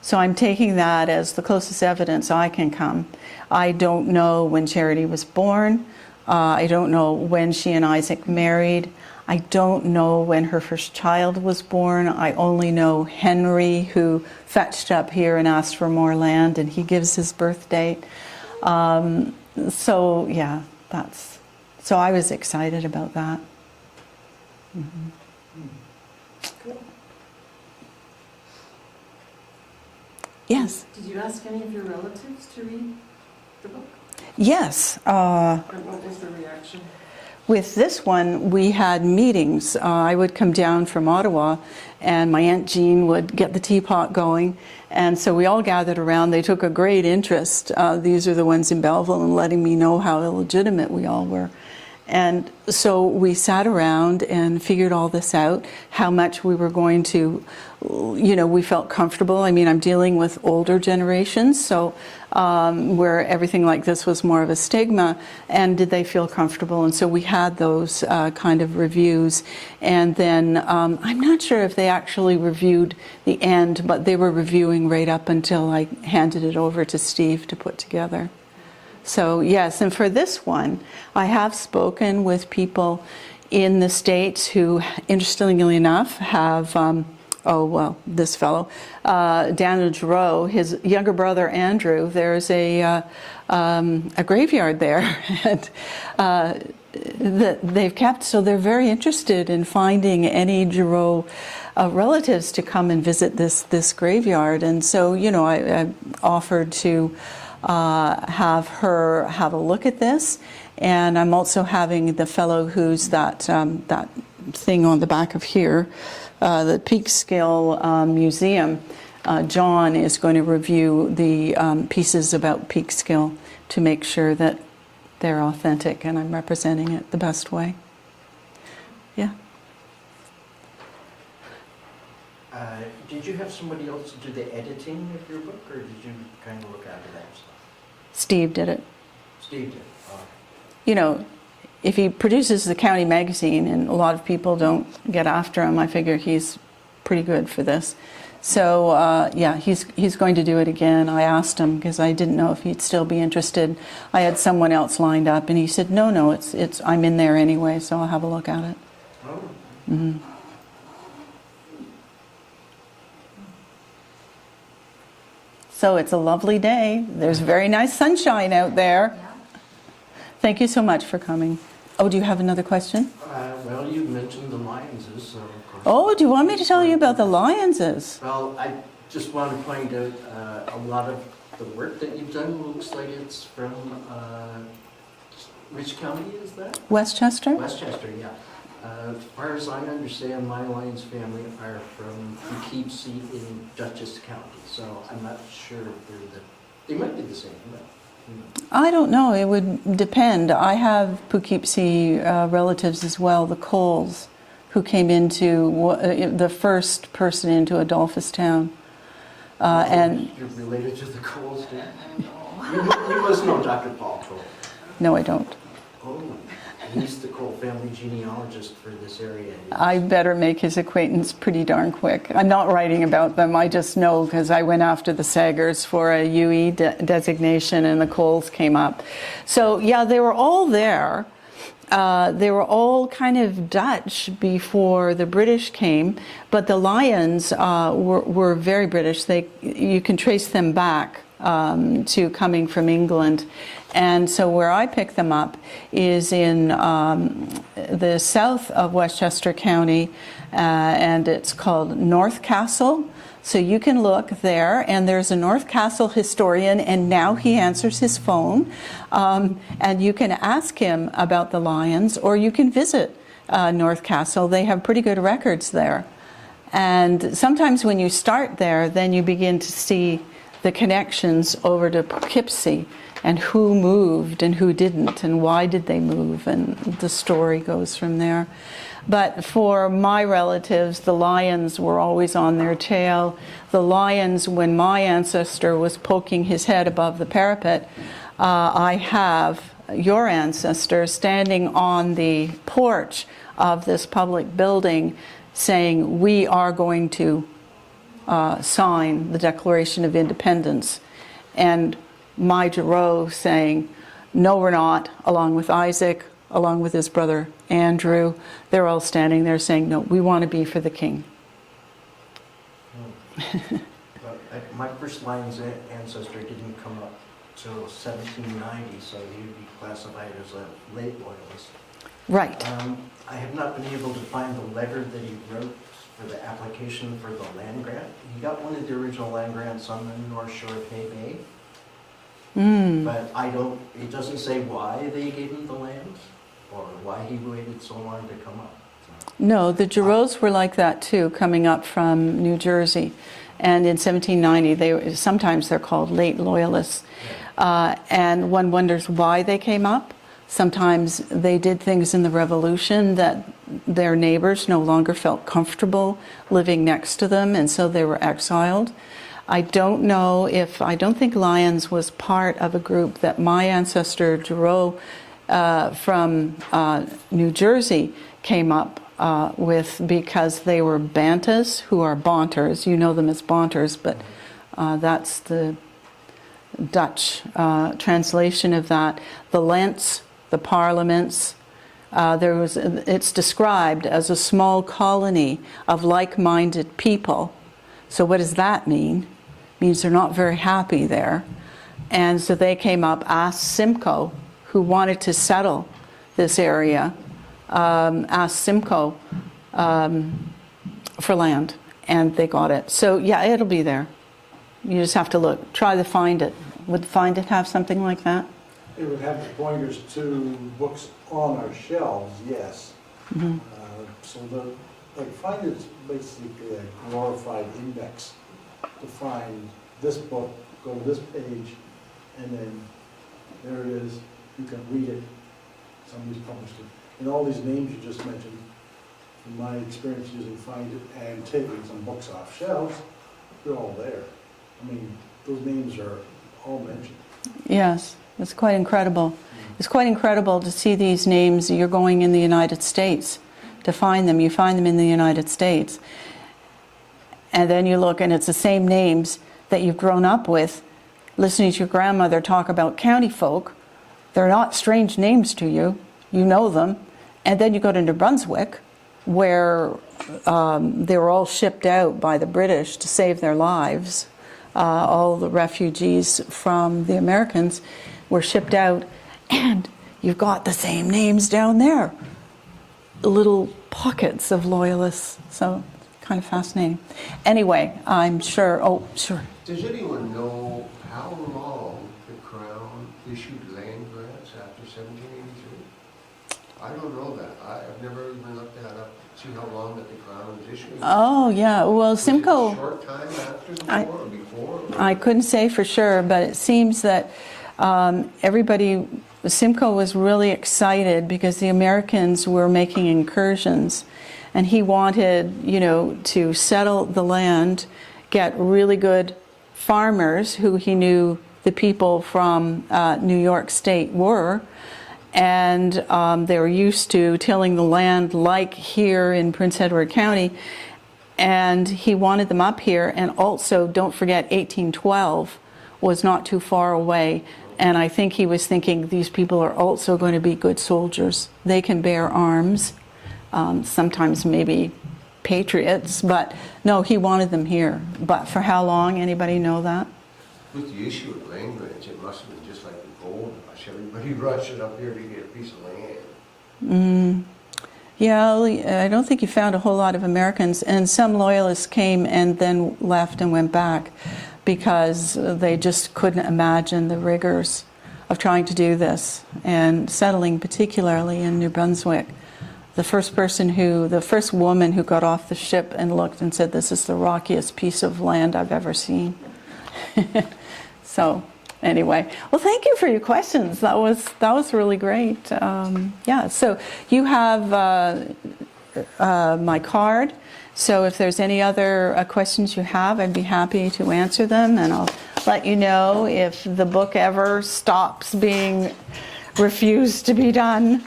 So I'm taking that as the closest evidence I can come. I don't know when Charity was born. I don't know when she and Isaac married. I don't know when her first child was born. I only know Henry, who fetched up here and asked for more land, and he gives his birth date. So yeah, so I was excited about that. Mm-hmm. Yes. Did you ask any of your relatives to read the book? Yes. And what was the reaction? With this one, we had meetings. I would come down from Ottawa, and my Aunt Jean would get the teapot going. And so we all gathered around. They took a great interest. These are the ones in Belleville, and letting me know how illegitimate we all were. And so we sat around and figured all this out, how much we were going to, we felt comfortable. I mean, I'm dealing with older generations, so where everything like this was more of a stigma, and did they feel comfortable? And so we had those kind of reviews. And then I'm not sure if they actually reviewed the end, but they were reviewing right up until I handed it over to Steve to put together. So yes, and for this one, I have spoken with people in the States who, interestingly enough, have, this fellow, Daniel Gerow, his younger brother Andrew, there's a graveyard there and, that they've kept, so they're very interested in finding any Gerow relatives to come and visit this graveyard. And so, I offered to have her have a look at this, and I'm also having the fellow who's that thing on the back of here, the Peekskill Museum. John is going to review the pieces about Peekskill to make sure that they're authentic and I'm representing it the best way. Yeah. Did you have somebody else do the editing of your book, or did you kind of look after that yourself? Steve did it. Steve did. If he produces the county magazine and a lot of people don't get after him, I figure he's pretty good for this. So he's going to do it again. I asked him because I didn't know if he'd still be interested. I had someone else lined up, and he said, "No, it's I'm in there anyway, so I'll have a look at it." Oh. Mm-hmm. So it's a lovely day. There's very nice sunshine out there. Thank you so much for coming. Oh, do you have another question? Well, you mentioned the Lionses, so of course. Oh, do you want me to tell you about the Lionses? Well, I just want to point out a lot of the work that you've done looks like it's from, which county is that? Westchester? Westchester, yeah. As far as I understand, my Lions family are from Poughkeepsie in Dutchess County, so I'm not sure if they might be the same, but. I don't know. It would depend. I have Poughkeepsie relatives as well, the Coles, who came into the first person into Adolphustown. And You're related to the Coles, too? You must know Dr. Paul Cole. No, I don't. Oh, he's the Cole family genealogist for this area. I better make his acquaintance pretty darn quick. I'm not writing about them. I just know because I went after the Sagers for a UE designation, and the Coles came up. So yeah, they were all there. They were all kind of Dutch before the British came, but the Lions were very British. You can trace them back to coming from England. And so where I picked them up is in the south of Westchester County, and it's called North Castle. So you can look there, and there's a North Castle historian, and now he answers his phone. And you can ask him about the Lions, or you can visit North Castle. They have pretty good records there. And sometimes when you start there, then you begin to see the connections over to Poughkeepsie, and who moved and who didn't, and why did they move, and the story goes from there. But for my relatives, the Lions were always on their tail. The Lions, when my ancestor was poking his head above the parapet, I have your ancestor standing on the porch of this public building saying, "We are going to sign the Declaration of Independence." And my Gerow saying, "No, we're not," along with Isaac, along with his brother Andrew. They're all standing there saying, "No, we want to be for the king." My first Lions ancestor didn't come up till 1790, so he would be classified as a late loyalist. Right. I have not been able to find the letter that he wrote for the application for the land grant. He got one of the original land grants on the North Shore of Hay Bay. But it doesn't say why they gave him the land or why he waited so long to come up. No, the Gerows were like that too, coming up from New Jersey. And in 1790, sometimes they're called late loyalists. And one wonders why they came up. Sometimes they did things in the Revolution that their neighbors no longer felt comfortable living next to them, and so they were exiled. I don't think Lyons was part of a group that my ancestor Gerow from New Jersey came up with, because they were Bantas, who are Bonters. You know them as Bonters, but that's the Dutch translation of that. The Lents, the Parliaments, it's described as a small colony of like-minded people. So what does that mean? It means they're not very happy there. And so they came up, asked Simcoe, who wanted to settle this area, asked Simcoe for land, and they got it. So yeah, it'll be there. You just have to look, try to find it. Would Find It have something like that? It would have the pointers to books on our shelves, yes. So Find It is basically a glorified index to find this book, go to this page, and then there it is. You can read it. Somebody's published it. And all these names you just mentioned, from my experience using Find It and taking some books off shelves, they're all there. I mean, those names are all mentioned. Yes, it's quite incredible. It's quite incredible to see these names. You're going in the United States to find them. You find them in the United States. And then you look and it's the same names that you've grown up with. Listening to your grandmother talk about county folk, they're not strange names to you. You know them. And then you go to New Brunswick, where they were all shipped out by the British to save their lives. All the refugees from the Americans were shipped out, and you've got the same names down there. Little pockets of loyalists, so kind of fascinating. Anyway, I'm sure, sure. Does anyone know how long the Crown issued land grants after 1783? I don't know that. I've never even looked that up, see how long that the Crown was issuing. Oh, yeah, well, Was it Simcoe... a short time after the war or before? I couldn't say for sure, but it seems that Simcoe was really excited because the Americans were making incursions, and he wanted, to settle the land, get really good farmers who he knew the people from New York State were, and they were used to tilling the land like here in Prince Edward County. And he wanted them up here, and also don't forget 1812 was not too far away, and I think he was thinking these people are also going to be good soldiers. They can bear arms, sometimes maybe patriots, but no, he wanted them here. But for how long? Anybody know that? With the issue of land grants, it must have been just like the gold rush. Everybody rushed up here to get a piece of land. Yeah, I don't think you found a whole lot of Americans, and some loyalists came and then left and went back because they just couldn't imagine the rigors of trying to do this and settling, particularly in New Brunswick. The first woman who got off the ship and looked and said, "This is the rockiest piece of land I've ever seen." So anyway, well, thank you for your questions. That was really great. Yeah, so you have my card. So if there's any other questions you have, I'd be happy to answer them, and I'll let you know if the book ever stops being refused to be done.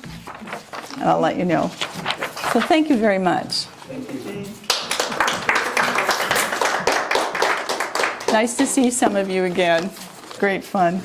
I'll let you know. So thank you very much. Thank you. Nice to see some of you again. Great fun.